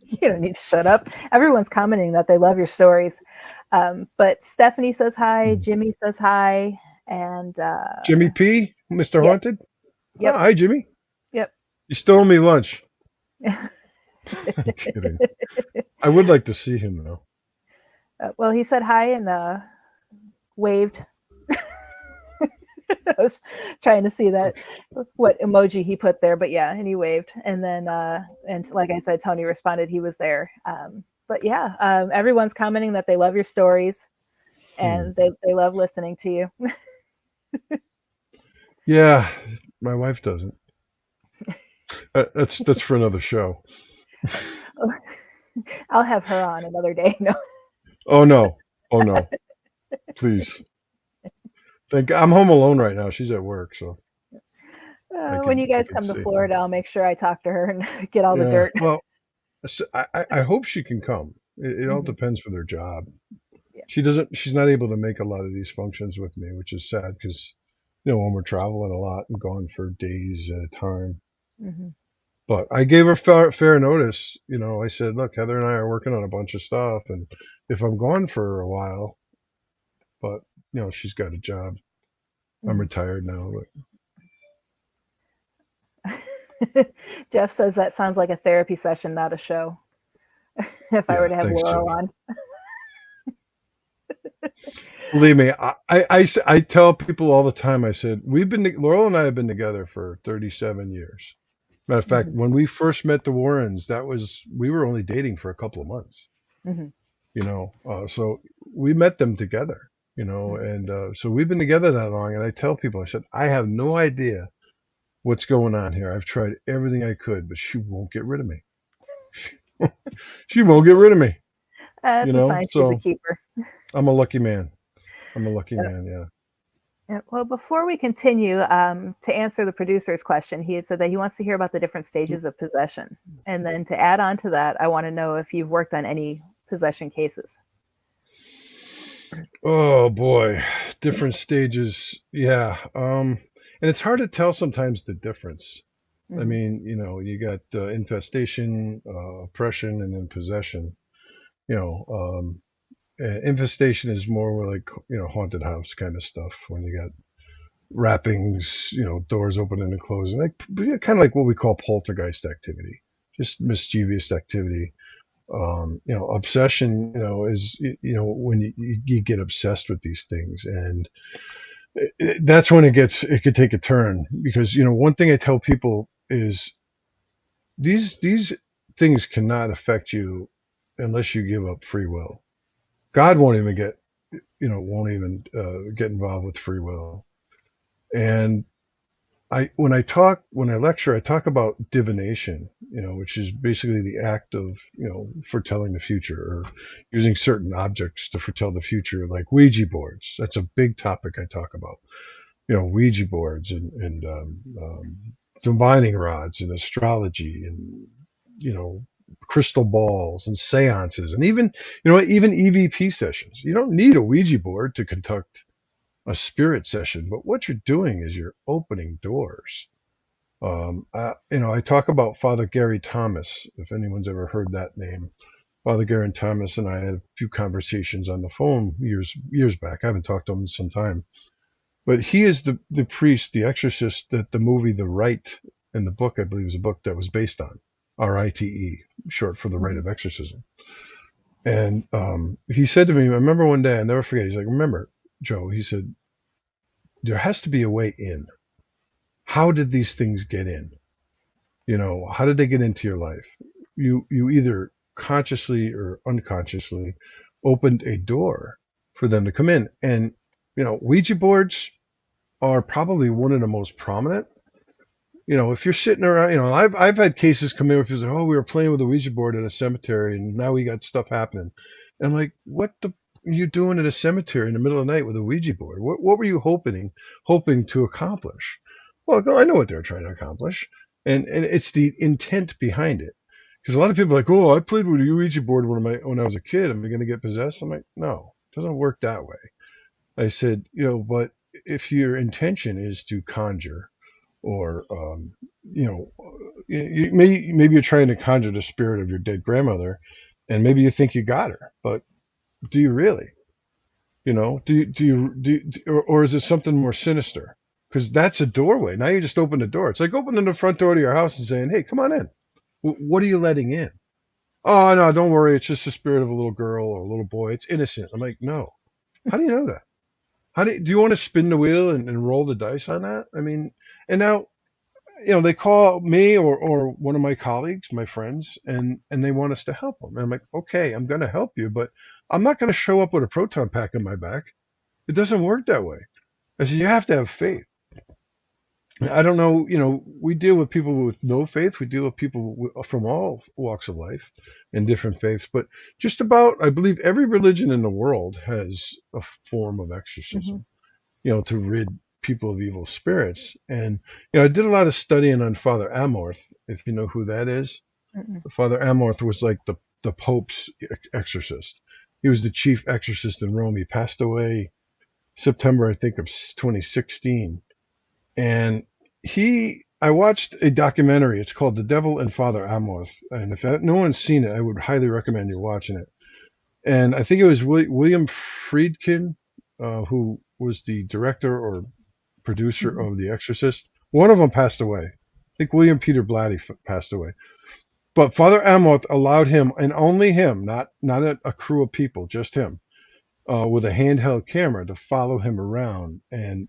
you don't need to shut up. Everyone's commenting that they love your stories. But Stephanie says hi, Jimmy says hi, and Jimmy P, Mr. yes, Haunted. Oh, yep, hi, Jimmy. yep. You still owe me lunch. I'm kidding. I would like to see him though. Well, he said hi and waved. I was trying to see that what emoji he put there, but yeah, and he waved, and then and like I said, Tony responded he was there. But yeah, everyone's commenting that they love your stories Hmm. and they love listening to you. Yeah, my wife doesn't. That's for another show. I'll have her on another day. No, Oh no. Oh no. Please. I'm home alone right now. She's at work, so when you I guys could come to say Florida, I'll make sure I talk to her and get all the yeah. dirt. Well, I hope she can come. It all Mhm. depends with her job. Yeah. She's not able to make a lot of these functions with me, which is sad because when we're traveling a lot and gone for days at a time. Hmm. But I gave her fair notice. I said, look, Heather and I are working on a bunch of stuff, and if I'm gone for a while, but she's got a job. I'm Hmm. retired now, but Jeff says that sounds like a therapy session, not a show. If I yeah, were to have thanks, Laurel Jeff. on. Believe me, I tell people all the time. I said Laurel and I have been together for 37 years. Matter of fact, Hmm. when we first met the Warrens, we were only dating for a couple of months. Hmm. So we met them together. Hmm. And so we've been together that long. And I tell people, I said, I have no idea what's going on here. I've tried everything I could, but she won't get rid of me. She won't get rid of me. It's a sign she's a So keeper. I'm a lucky man. I'm a lucky man. Yeah. Yeah, well, before we continue, to answer the producer's question, he had said that he wants to hear about the different stages of possession. And then to add on to that, I want to know if you've worked on any possession cases. Oh boy, different stages. Yeah. And it's hard to tell sometimes the difference. I Hmm. mean, you got infestation, oppression, and then possession. You know, infestation is more like haunted house kind of stuff when you got wrappings, doors opening and closing, like kind of like what we call poltergeist activity, just mischievous activity. Obsession, is when you get obsessed with these things, and that's when it could take a turn because one thing I tell people is these things cannot affect you unless you give up free will. God won't even get involved with free will. And when I lecture, I talk about divination, which is basically the act of, foretelling the future or using certain objects to foretell the future, like Ouija boards. That's a big topic I talk about. Ouija boards and divining rods and astrology and you know crystal balls and seances and even EVP sessions. You don't need a Ouija board to conduct a spirit session, but what you're doing is you're opening doors. I talk about Father Gary Thomas, if anyone's ever heard that name. Father Garen Thomas and I had a few conversations on the phone years back. I haven't talked to him in some time. But he is the priest, the exorcist that the movie The Rite and the book, I believe, is a book that was based on. RITE, short for the rite Mhm. of exorcism. And he said to me, I remember one day, I'll never forget, he's like, remember, Joe, he said, there has to be a way in. How did these things get in? How did they get into your life? You either consciously or unconsciously opened a door for them to come in. And, Ouija boards are probably one of the most prominent. If you're sitting around, I've had cases come in where people say, "Oh, we were playing with a Ouija board at a cemetery, and now we got stuff happening." And I'm like, "What the are you doing at a cemetery in the middle of the night with a Ouija board? What were you hoping to accomplish?" Well, I know what they're trying to accomplish, and it's the intent behind it. Because a lot of people are like, "Oh, I played with a Ouija board when I was a kid. Am I going to get possessed?" I'm like, "No, it doesn't work that way." I said, but if your intention is to conjure or maybe you're trying to conjure the spirit of your dead grandmother, and maybe you think you got her, but do you really? Or is it something more sinister? Because that's a doorway. Now you just open the door. It's like opening the front door to your house and saying, "Hey, come on in." What are you letting in? "Oh no, don't worry. It's just the spirit of a little girl or a little boy. It's innocent." I'm like, no. How do you know that? Do you want to spin the wheel and roll the dice on that? I mean, and now they call me or one of my colleagues, my friends, and they want us to help them. And I'm like, okay, I'm going to help you, but I'm not going to show up with a proton pack in my back. It doesn't work that way. I said, you have to have faith. I don't know, we deal with people with no faith. We deal with people from all walks of life and different faiths, but just about, I believe every religion in the world has a form of exorcism, to rid people of evil spirits. And I did a lot of studying on Father Amorth, if you know who that is. Mm-mm. Father Amorth was like the Pope's exorcist. He was the chief exorcist in Rome. He passed away September, I think, of 2016. And I watched a documentary. It's called The Devil and Father Amorth. And if no one's seen it, I would highly recommend you watching it. And I think it was William Friedkin, who was the director or producer Mhm. of The Exorcist. One of them passed away. I think William Peter Blatty passed away. But Father Amorth allowed him, and only him, not a crew of people, just him, with a handheld camera to follow him around and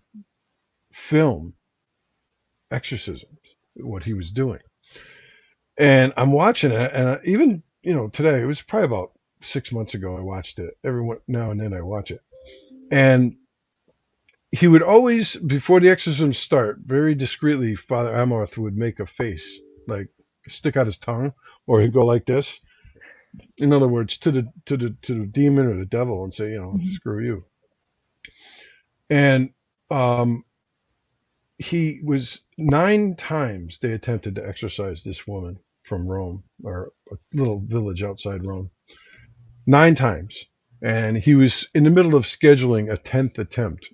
film exorcisms, what he was doing. And I'm watching it, and even today, it was probably about 6 months ago. I watched it. Every now and then I watch it, and he would always, before the exorcism start, very discreetly, Father Amorth would make a face, like stick out his tongue, or he'd go like this. In other words, to the demon or the devil, and say, Mhm. screw you. And he was 9 times they attempted to exorcise this woman from Rome, or a little village outside Rome. 9 times. And he was in the middle of scheduling a 10th attempt,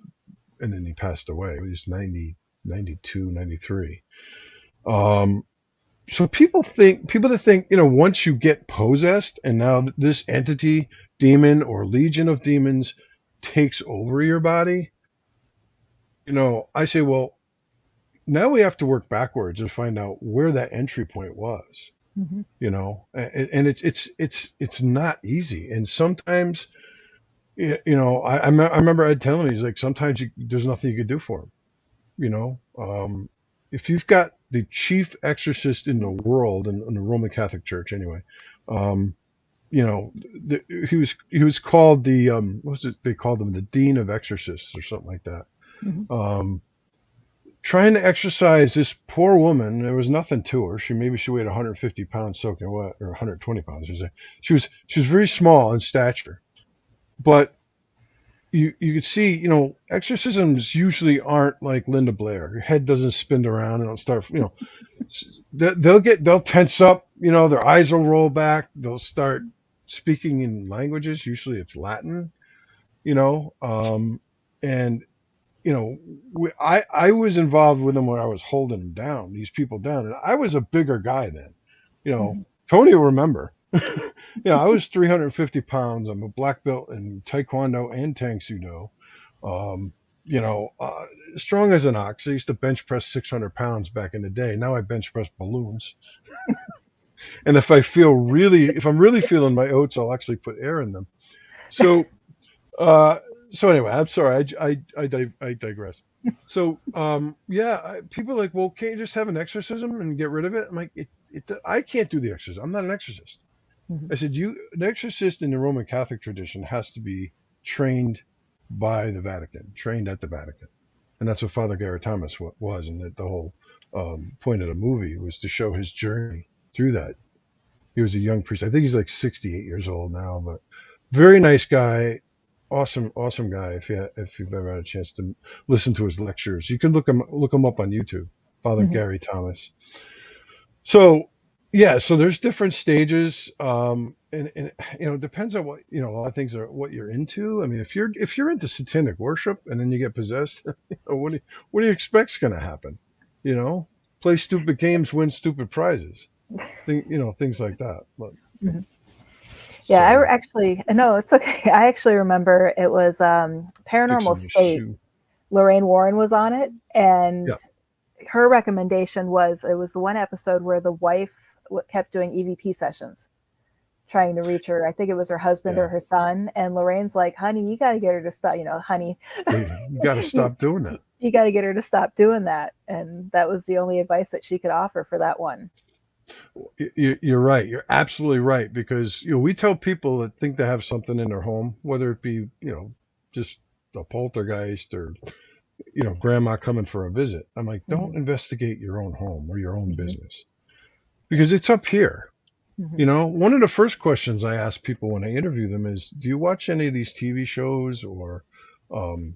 and then he passed away. He was 90, 92, 93. So people that think, once you get possessed and now this entity, demon or legion of demons takes over your body, I say, well, now we have to work backwards and find out where that entry point was, Mhm. and it's not easy. And sometimes, I remember Ed telling me, he's like, sometimes there's nothing you can do for him. If you've got the chief exorcist in the world, in the Roman Catholic Church anyway, um, he was called the what was it they called him, the Dean of Exorcists or something like that. Mhm. Um, Trying to exorcise this poor woman. There was nothing to her. She weighed 150 pounds soaking wet, or 120 pounds. She was very small in stature, but you could see, exorcisms usually aren't like Linda Blair. Your head doesn't spin around and it'll start, they'll tense up, their eyes will roll back. They'll start speaking in languages. Usually it's Latin, and, I was involved with them when I was holding these people down. And I was a bigger guy then, Mhm. Tony will remember. I was 350 pounds. I'm a black belt in Taekwondo and Tang Sudo. Um, you know, uh, Strong as an ox. I used to bench press 600 pounds back in the day. Now I bench press balloons. And if I'm really feeling my oats, I'll actually put air in them. So, uh, so anyway, I'm sorry. I digress. So, yeah, people are like, well, can't you just have an exorcism and get rid of it? I'm like, I can't do the exorcism. I'm not an exorcist. Mhm. I said, an exorcist in the Roman Catholic tradition has to be trained by the Vatican, trained at the Vatican. And that's what Father Gary Thomas was. And the whole point of the movie was to show his journey through that. He was a young priest. I think he's like 68 years old now, but very nice guy. Awesome, awesome guy. If you've ever had a chance to listen to his lectures, you can look him up on YouTube, Father Mhm. Gary Thomas. So yeah, so there's different stages, and it depends on a lot of things are what you're into. I mean, if you're into satanic worship and then you get possessed, what do you expect's going to happen? You know, play stupid games, win stupid prizes, things like that. But Mhm. Yeah, so actually, no, it's okay. I actually remember it was Paranormal fixing your State. shoe. Lorraine Warren was on it, and Yeah, her recommendation was it was the one episode where the wife kept doing EVP sessions, trying to reach her. I think it was her husband or yeah. her son, and Lorraine's like, "Honey, you got to get her to stop. Honey, You got to you, stop doing that. you got to get her to stop doing that." And that was the only advice that she could offer for that one. You're right. You're absolutely right because we tell people that think they have something in their home, whether it be just a poltergeist or grandma coming for a visit. I'm like, don't Hmm. investigate your own home or your own Hmm. business because it's up here. Hmm. One of the first questions I ask people when I interview them is, do you watch any of these TV shows or um,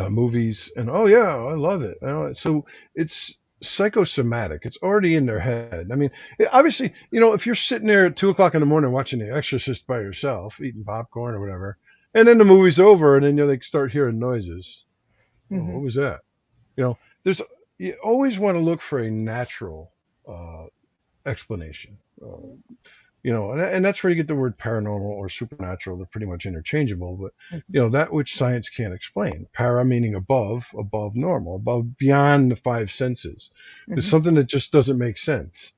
movies? And oh yeah, I love it. So it's psychosomatic. It's already in their head. I mean, obviously, if you're sitting there at 2 o'clock in the morning watching The Exorcist by yourself, eating popcorn or whatever, and then the movie's over, and then you start hearing noises. Oh, Hmm. what was that? There's you always want to look for a natural uh, explanation. And that's where you get the word paranormal or supernatural. They're pretty much interchangeable, but that which science can't explain. Para meaning above, above normal, above beyond the five senses. There's Hmm. something that just doesn't make sense.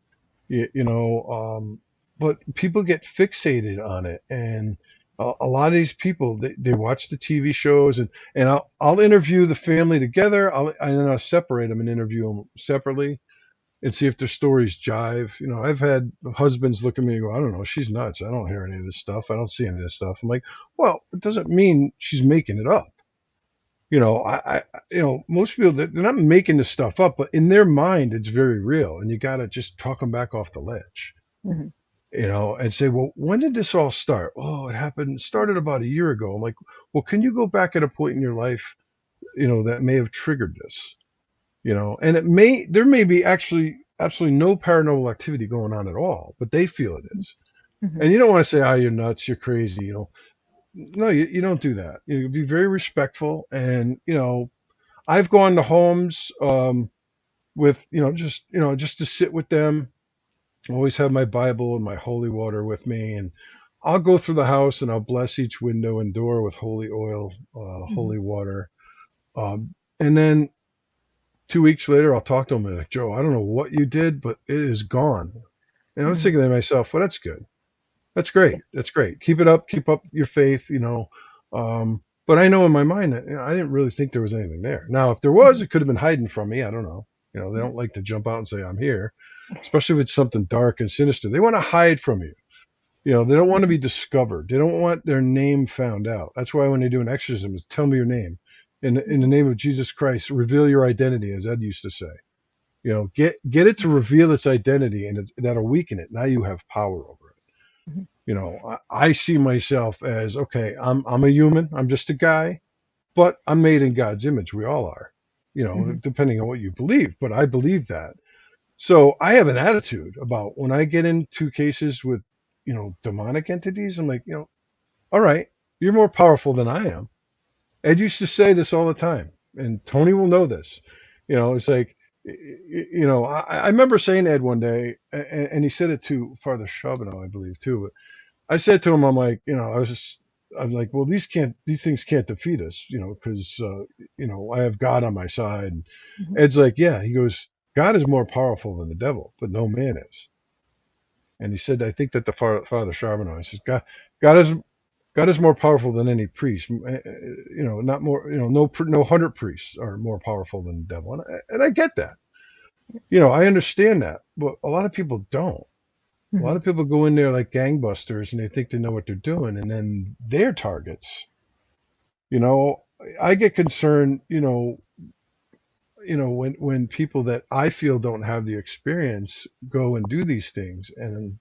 But people get fixated on it, and a lot of these people they watch the TV shows, and I'll interview the family together. And then I'll separate them and interview them separately and see if their stories jive. I've had husbands look at me and go, I don't know, she's nuts. I don't hear any of this stuff. I don't see any of this stuff. I'm like, well, it doesn't mean she's making it up. Most people they're not making this stuff up, but in their mind, it's very real, and you got to just talk them back off the ledge. Hmm. And say, well, when did this all start? Oh, started about a year ago. I'm like, well, can you go back at a point in your life, that may have triggered this? And there may be actually absolutely no paranormal activity going on at all, but they feel it is. Hmm. And you don't want to say, oh, you're nuts, you're crazy, no, you don't do that. You be very respectful. And I've gone to homes with just to sit with them. I always have my Bible and my holy water with me, and I'll go through the house and I'll bless each window and door with holy oil, Hmm. holy water. And then 2 weeks later, I'll talk to them and like, Joe, I don't know what you did, but it is gone. And I was Hmm. thinking to myself, well, that's good. That's great. That's great. Keep it up. Keep up your faith. But I know in my mind that I didn't really think there was anything there. Now, if there was, Hmm. it could have been hiding from me. I don't know. They don't like to jump out and say I'm here, especially if it's something dark and sinister. They want to hide from you. They don't want to be discovered. They don't want their name found out. That's why when they do an exorcism, is tell me your name. In the name of Jesus Christ, reveal your identity, as Ed used to say. Get it to reveal its identity, and that'll weaken it. Now you have power over it. Hmm. I see myself as, okay, I'm a human. I'm just a guy, but I'm made in God's image. We all are, Hmm. depending on what you believe. But I believe that. So I have an attitude about when I get into cases with, demonic entities. I'm like, all right, you're more powerful than I am. Ed used to say this all the time, and Tony will know this. It's like I remember saying to Ed one day, and he said it to Father Charbonneau, I believe, too. But I said to him, I'm like, I'm like, well, these things can't defeat us, because, I have God on my side. And Mhm. Ed's like, yeah, he goes, God is more powerful than the devil, but no man is. And he said, I think that the Father Charbonneau, he says, God is God is more powerful than any priest. Not more. No 100 priests are more powerful than the devil, and I get that. I understand that, but a lot of people don't. A lot Mhm. of people go in there like gangbusters, and they think they know what they're doing, and then they're targets. You know, I get concerned. When people that I feel don't have the experience go and do these things, and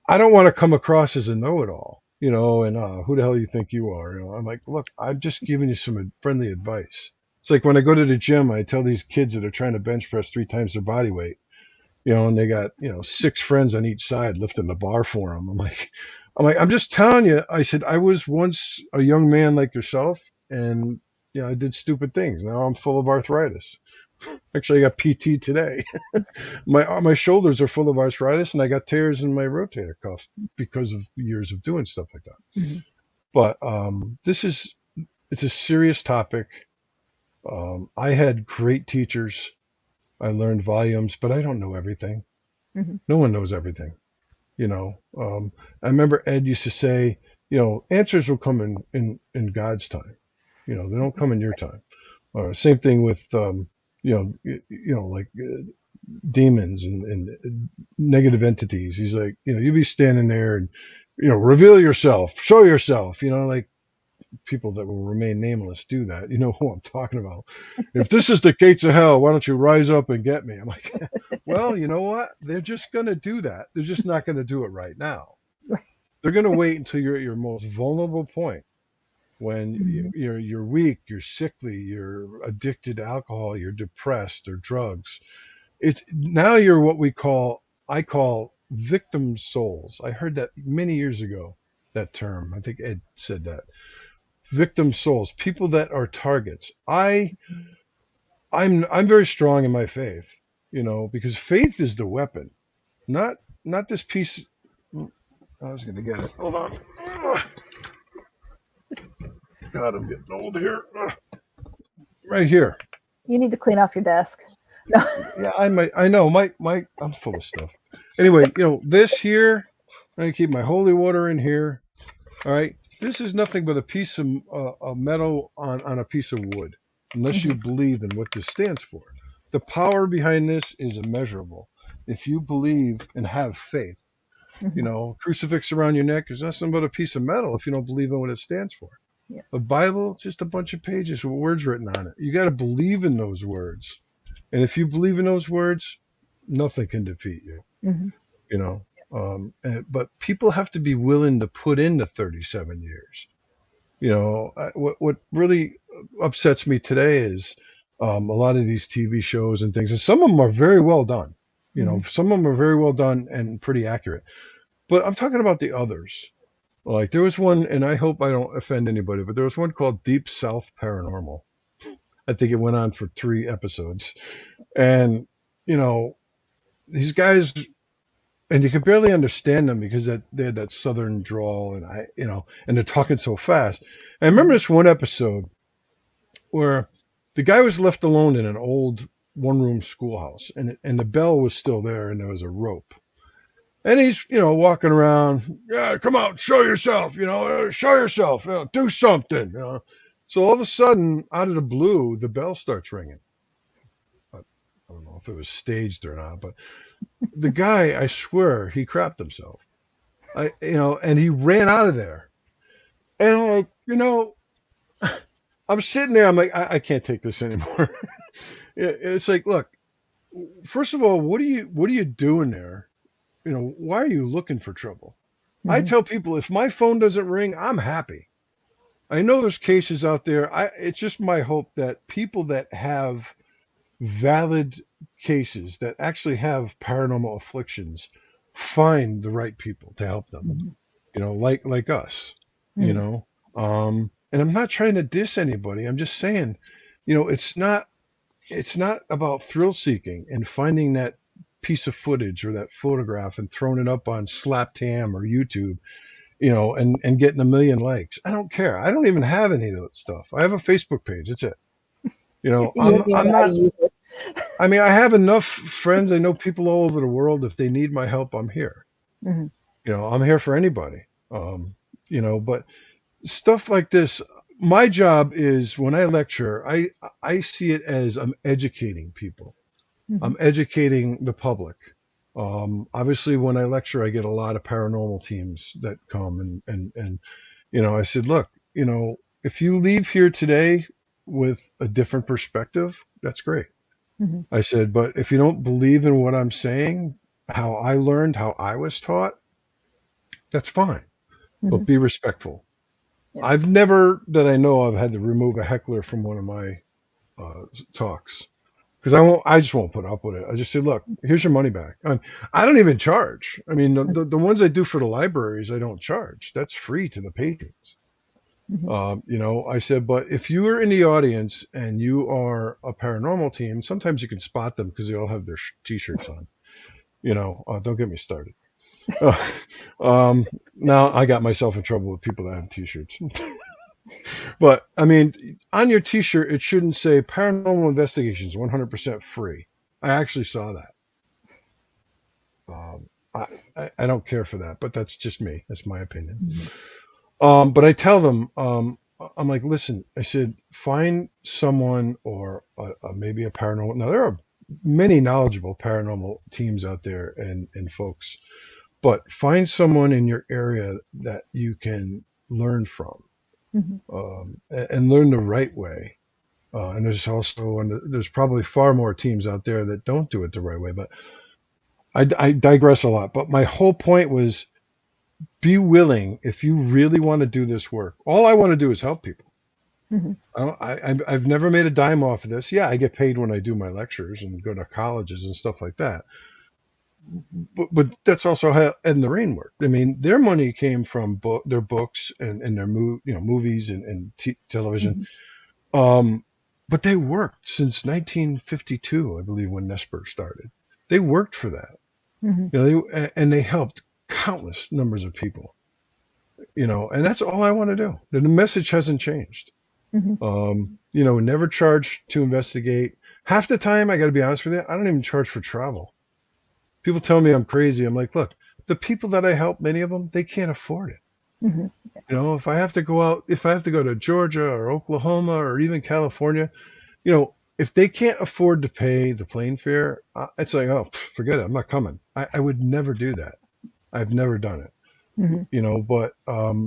I don't want to come across as a know-it-all, and who the hell you think you are? I'm like, look, I'm just giving you some friendly advice. It's like when I go to the gym, I tell these kids that are trying to bench press 3 times their body weight, and they got, 6 friends on each side lifting the bar for them. I'm just telling you. I said I was once a young man like yourself, and I did stupid things. Now I'm full of arthritis. Actually, I got PT today. My shoulders are full of arthritis, and I got tears in my rotator cuff because of years of doing stuff like that. Mhm. But it's a serious topic. I had great teachers. I learned volumes, but I don't know everything. Mhm. No one knows everything. I remember Ed used to say, answers will come in God's time. They don't come in your time. Same thing with like demons and negative entities. He's like, you be standing there and, reveal yourself, show yourself, like people that will remain nameless do that. You know who I'm talking about. If this is the gates of hell, why don't you rise up and get me? I'm like, well, you know what? They're just going to do that. They're just not going to do it right now. Right. They're going to wait until you're at your most vulnerable point when Mhm. you're weak, you're sickly, you're addicted to alcohol, you're depressed or drugs. It's now you're what I call victim souls. I heard that many years ago, that term. I think Ed said that. Victim souls, people that are targets. I'm very strong in my faith, because faith is the weapon, not this piece. I was going to get it. Hold on. God, I'm getting old here. Right here. You need to clean off your desk. No. Yeah, I know. I'm full of stuff. Anyway, this here. I keep my holy water in here. All right. This is nothing but a piece of metal on a piece of wood, unless you Mhm. believe in what this stands for. The power behind this is immeasurable. If you believe and have faith, Mhm. crucifix around your neck is nothing but a piece of metal if you don't believe in what it stands for. Yeah. A Bible, just a bunch of pages with words written on it. You got to believe in those words. And if you believe in those words, nothing can defeat you, Mhm. you know. But people have to be willing to put in the 37 years. What really upsets me today is a lot of these TV shows and things, and some of them are very well done. Mhm. Some of them are very well done and pretty accurate. But I'm talking about the others. Like there was one, and I hope I don't offend anybody, but there was one called Deep South Paranormal. I think it went on for 3 episodes, and you know these guys, and you could barely understand them because they had that southern drawl, and they're talking so fast. And I remember Mhm. this one episode where the guy was left alone in an old one-room schoolhouse, and the bell was still there, and there was a rope. And he's, walking around. Yeah, come out, show yourself. Show yourself. Do something. So all of a sudden, out of the blue, the bell starts ringing. I don't know if it was staged or not, but the guy, I swear, he crapped himself. And he ran out of there. And like, I'm sitting there. I'm like, I can't take this anymore. It's like, look, first of all, what are you doing there? Why are you looking for trouble? I Mhm. tell people if my phone doesn't ring, I'm happy. I know there's cases out there. It's just my hope that people that have valid cases that actually have paranormal afflictions find the right people to help them. Mhm. Like us. You Mhm. know, and I'm not trying to diss anybody. I'm just saying, it's not. it's not about thrill seeking and finding that piece of footage or that photograph and throwing it up on Slaptam or YouTube, and getting a million likes. I don't care. I don't even have any of that stuff. I have a Facebook page. That's it. You I'm don't even I'm know how to not. use it. I mean, I have enough friends. I know people all over the world. If they need my help, I'm here. Hmm. I'm here for anybody. But stuff like this, my job is when I lecture, I see it as I'm educating people. Hmm. I'm educating the public. Obviously, when I lecture, I get a lot of paranormal teams that come and I said, look, if you leave here today with a different perspective, that's great. Hmm. I said, but if you don't believe in what I'm saying, how I learned, how I was taught, that's fine. Hmm. But be respectful. Yeah. I've never, that I know of, had to remove a heckler from one of my talks because I just won't put up with it. I just say, look, here's your money back. I don't even charge. I mean, the ones I do for the libraries, I don't charge. That's free to the patrons. Hmm. I said, but if you are in the audience and you are a paranormal team, sometimes you can spot them because they all have their t-shirts on. Don't get me started. Uh, now I got myself in trouble with people that have t-shirts. But I mean, on your t-shirt, it shouldn't say paranormal investigations 100% free. I actually saw that. Um, I don't care for that, but that's just me. That's my opinion. Hmm. But I tell them, I'm like, listen, I said, find someone or maybe a paranormal. Now, there are many knowledgeable paranormal teams out there and folks, but find someone in your area that you can learn from Hmm. and learn the right way. And there's probably far more teams out there that don't do it the right way, but I digress a lot. But my whole point was be willing if you really want to do this work. All I want to do is help people. Hmm. I've never made a dime off of this. Yeah, I get paid when I do my lectures and go to colleges and stuff like that. But that's also how Ed and Lorraine worked. I mean, their money came from their books and their movies and television. Hmm. Um, but they worked since 1952, I believe, when Nesper started. They worked for that. Hmm. And they helped countless numbers of people. And that's all I want to do. The message hasn't changed. Hmm. Never charge to investigate. Half the time, I got to be honest with you, I don't even charge for travel. People tell me I'm crazy. I'm like, look, the people that I help, many of them, they can't afford it. Hmm. If I have to go to Georgia or Oklahoma or even California, if they can't afford to pay the plane fare, it's like, oh, forget it. I'm not coming. I would never do that. I've never done it. Hmm. But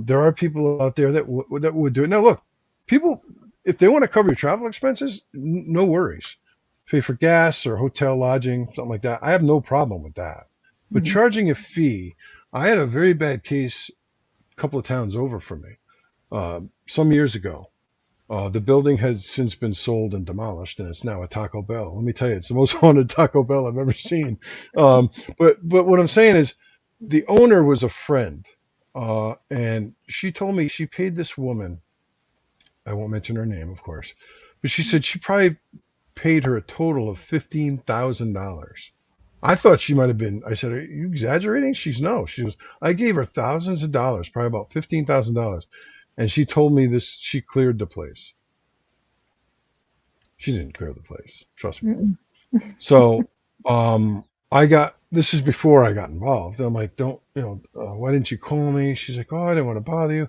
there are people out there that would do it. Now, look, people, if they want to cover your travel expenses, no worries. Pay for gas or hotel lodging, something like that. I have no problem with that. But Hmm. charging a fee, I had a very bad case a couple of towns over from me some years ago. The building has since been sold and demolished, and it's now a Taco Bell. Let me tell you, it's the most haunted Taco Bell I've ever seen. But what I'm saying is, the owner was a friend, and she told me she paid this woman. I won't mention her name, of course, but she said she probably paid her a total of $15,000. I thought she might have been. I said, "Are you exaggerating?" She's no. She goes, "I gave her thousands of dollars, probably about $15,000." And she told me this, she cleared the place. She didn't clear the place, trust me. Hmm. So this is before I got involved. I'm like, why didn't you call me? She's like, oh, I didn't want to bother you.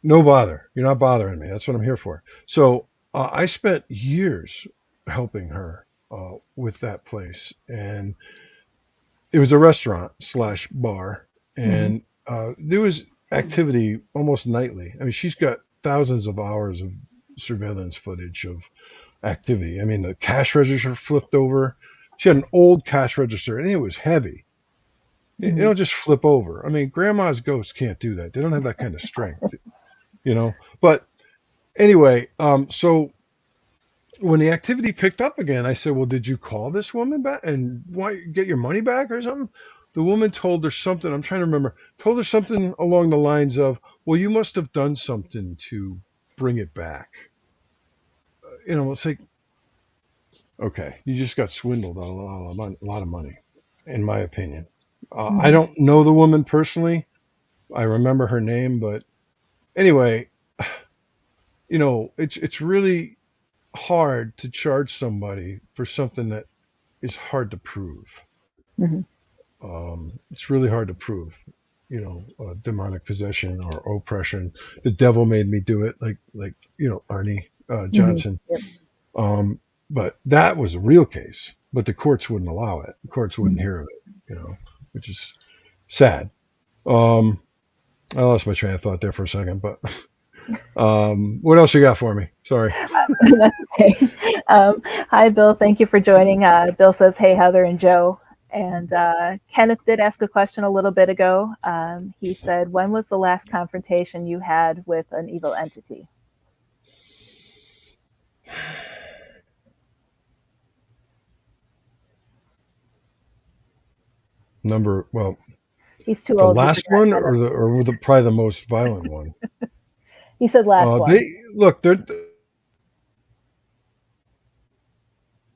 No bother. You're not bothering me. That's what I'm here for. So I spent years helping her with that place. And it was a restaurant slash bar. Hmm. And there was activity almost nightly. I mean, she's got thousands of hours of surveillance footage of activity. I mean, the cash register flipped over. She had an old cash register, and it was heavy. Hmm. It'll just flip over. I mean, grandma's ghosts can't do that. They don't have that kind of strength. But anyway, so when the activity picked up again, I said, well, did you call this woman back and get your money back or something? The woman told her something. I'm trying to remember. Told her something along the lines of, well, you must have done something to bring it back. It's like, Okay, you just got swindled on a lot of money, in my opinion. I Mhm. don't know the woman personally. I remember her name, but anyway, it's really hard to charge somebody for something that is hard to prove. Mhm. It's really hard to prove. Demonic possession or oppression. The devil made me do it, like Arnie Mhm. Johnson. Yep. Um, but that was a real case. But the courts wouldn't allow it. The courts wouldn't Mhm. hear of it. Which is sad. Um, I lost my train of thought there for a second, but what else you got for me? Sorry. That's okay. Hi, Bill. Thank you for joining. Bill says, "Hey, Heather and Joe." And Kenneth did ask a question a little bit ago. He said, "When was the last confrontation you had with an evil entity?" Well, He's too the old. He last forgot, one Kenneth. or probably the most violent one. He said last one. They look. They're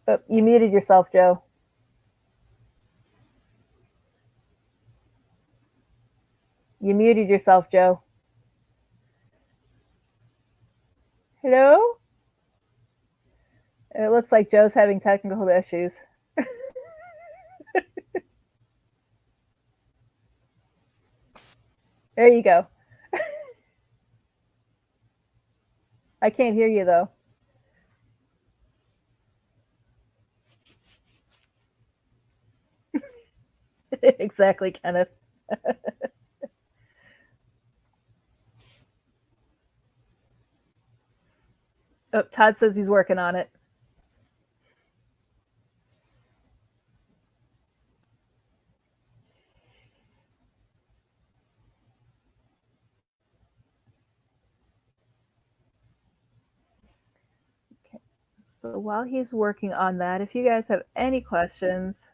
But you muted yourself, Joe. You muted yourself, Joe. Hello? It looks like Joe's having technical issues. There you go. I can't hear you, though. Exactly, Kenneth. Oh, Todd says he's working on it. Okay. So while he's working on that, if you guys have any questions,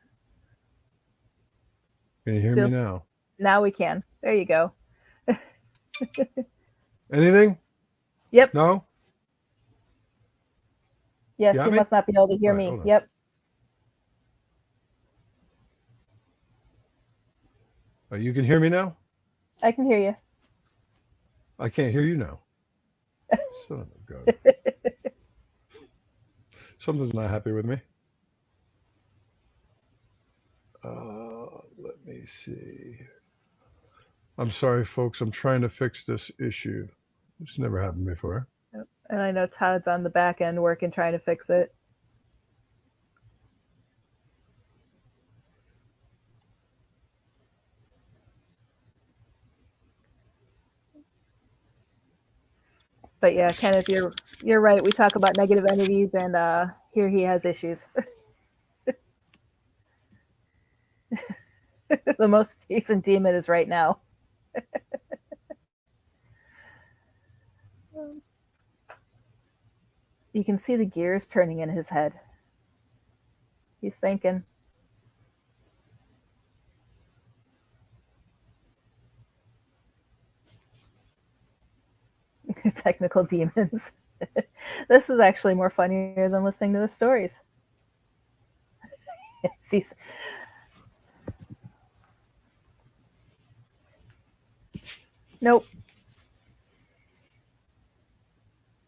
Can you hear me now? now we can. There you go. Anything? Yep. No? Yes, You he got me? must not be able to All hear right, me. hold on. Yep. You can hear me now? I can hear you. I can't hear you now. Son of a gun. Something's not happy with me. Let me see. I'm sorry, folks. I'm trying to fix this issue. This never happened before. And I know Todd's on the back end working, trying to fix it. But yeah, Kenneth, you're right. We talk about negative entities, and here he has issues. The most recent demon is right now. You can see the gears turning in his head. He's thinking. Technical demons. This is actually more funnier than listening to the stories. He's, nope.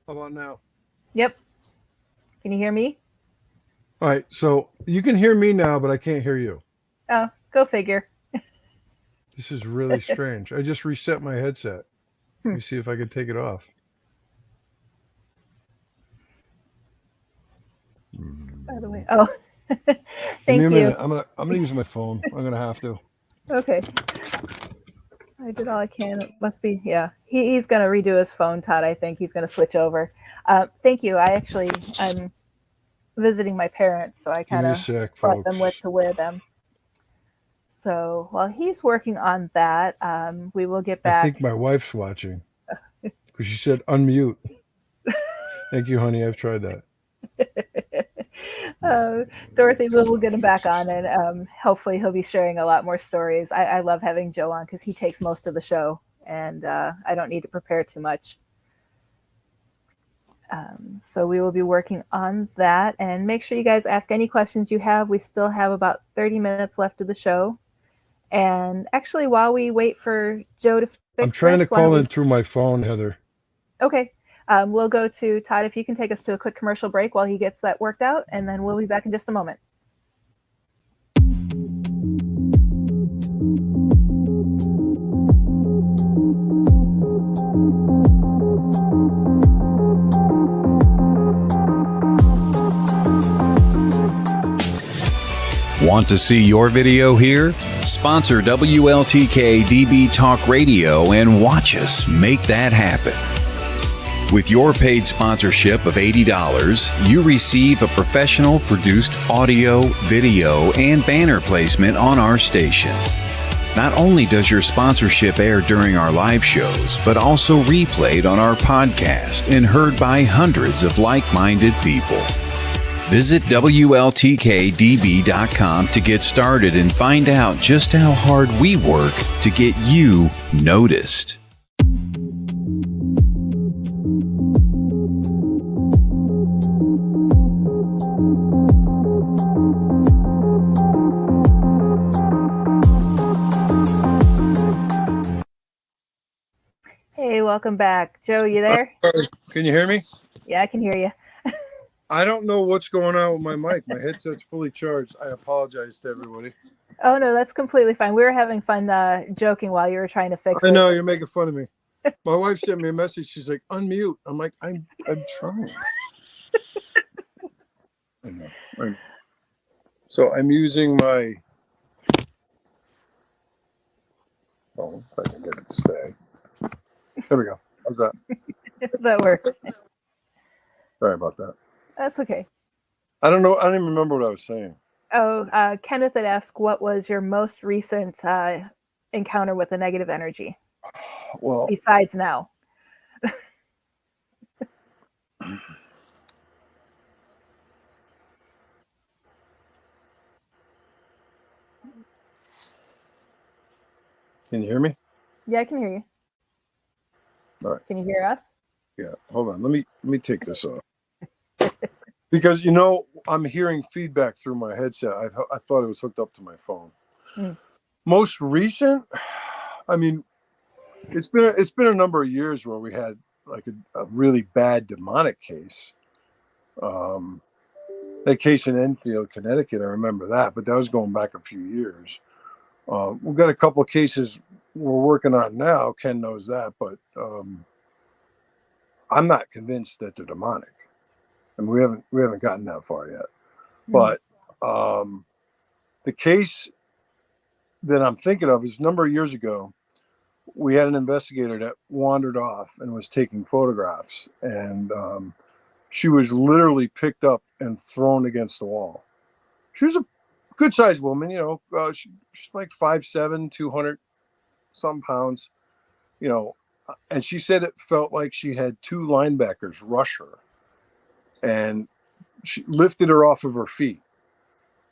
How about now? Yep. Can you hear me? All right, so you can hear me now, but I can't hear you. Oh, go figure. This is really strange. I just reset my headset. Let me see if I can take it off. By the way. Oh. Give me a Thank you. minute. I'm gonna use my phone. I'm gonna have to. Okay. I did all I can. It must be, yeah. He's going to redo his phone, Todd. I think he's going to switch over. Thank you. I'm visiting my parents, so I Give kind me a of sec, brought them with folks. to wear them. So while he's working on that, we will get I think back. my wife's watching because she said unmute. Thank you, honey. I've tried that. Dorothy, we'll get him back on, and hopefully he'll be sharing a lot more stories. I love having Joe on because he takes most of the show, and I don't need to prepare too much. So we will be working on that, and make sure you guys ask any questions you have. We still have about 30 minutes left of the show. And actually, while we wait for Joe to I'm fix trying to this, why don't call we... in through my phone, Heather. Okay. We'll go to Todd, if you can take us to a quick commercial break while he gets that worked out, and then we'll be back in just a moment. Want to see your video here? Sponsor WLTKDB Talk Radio and watch us make that happen. With your paid sponsorship of $80, you receive a professional produced audio, video, and banner placement on our station. Not only does your sponsorship air during our live shows, but also replayed on our podcast and heard by hundreds of like-minded people. Visit WLTKDB.com to get started and find out just how hard we work to get you noticed. Hey, welcome back. Joe, you there? Can you hear me? Yeah, I can hear you. I don't know what's going on with my mic. My headset's fully charged. I apologize to everybody. Oh, no, that's completely fine. We were having fun joking while you were trying to fix it. I know, you're making fun of me. My wife sent me a message. She's like, unmute. I'm like, I'm trying. I know. So I'm using my phone. If I can get it to stay. There we go. How's that? That works. Sorry about that. That's okay. I don't know. I don't even remember what I was saying. Oh, Kenneth had asked, what was your most recent encounter with a negative energy? Well, Besides now. can you hear me? Yeah, I can hear you. All right. Can you hear us? Yeah. Hold on. Let me take this off. Because, I'm hearing feedback through my headset. I thought it was hooked up to my phone. Most recent, I mean, it's been a number of years where we had like a really bad demonic case. That case in Enfield, Connecticut, I remember that, but that was going back a few years. We've got a couple of cases we're working on now. Ken knows that, but I'm not convinced that they're demonic. And we haven't gotten that far yet. But the case that I'm thinking of is a number of years ago. We had an investigator that wandered off and was taking photographs, and she was literally picked up and thrown against the wall. She was a good-sized woman, she's like 5'7", 200 some pounds, and she said it felt like she had two linebackers rush her. And she lifted her off of her feet.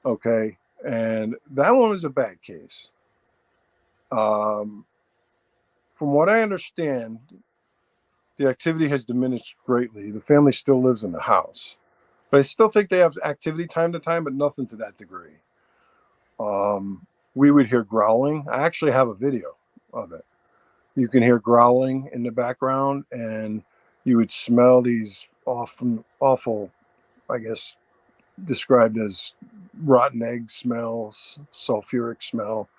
Okay. And that one was a bad case. From what I understand, the activity has diminished greatly. The family still lives in the house. But I still think they have activity time to time, but nothing to that degree. We would hear growling. I actually have a video of it. You can hear growling in the background, and you would smell these awful, I guess, described as rotten egg smells, sulfuric smell.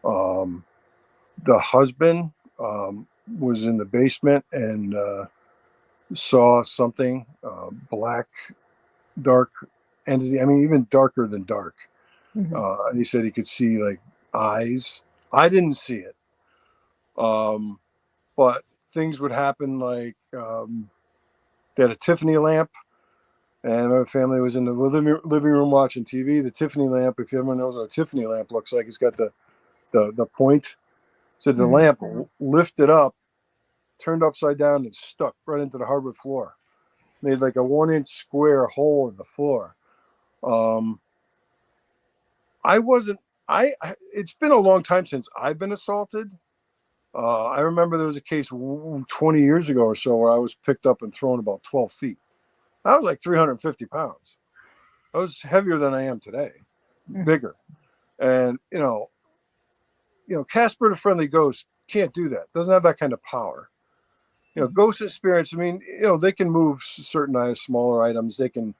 The husband was in the basement and saw something, black, dark entity. I mean, even darker than dark. And he said he could see like eyes. I didn't see it. But things would happen like they had a Tiffany lamp, and our family was in the living room watching TV. The Tiffany lamp, if everyone knows what a Tiffany lamp looks like, it's got the point. So the lamp lifted up, turned upside down, and stuck right into the hardwood floor. Made like a 1-inch square hole in the floor. It's been a long time since I've been assaulted. I remember there was a case 20 years ago or so where I was picked up and thrown about 12 feet. I was like 350 pounds. I was heavier than I am today, bigger. And, Casper the Friendly Ghost can't do that. Doesn't have that kind of power. Ghosts and spirits, I mean, they can move certain smaller items. They can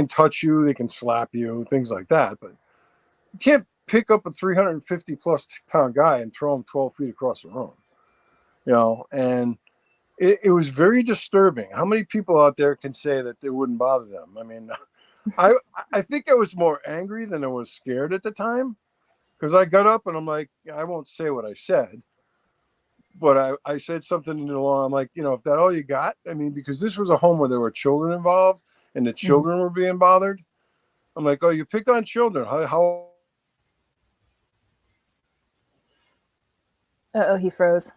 touch you, they can slap you, things like that. But you can't pick up a 350 plus pound guy and throw him 12 feet across the room. And it was very disturbing. How many people out there can say that it wouldn't bother them? I mean, I think I was more angry than I was scared at the time, because I got up and I'm like, I won't say what I said, but I said something in the law. I'm like, if that all you got, I mean, because this was a home where there were children involved and the children were being bothered. I'm like, oh, you pick on children. How? Uh-oh, he froze.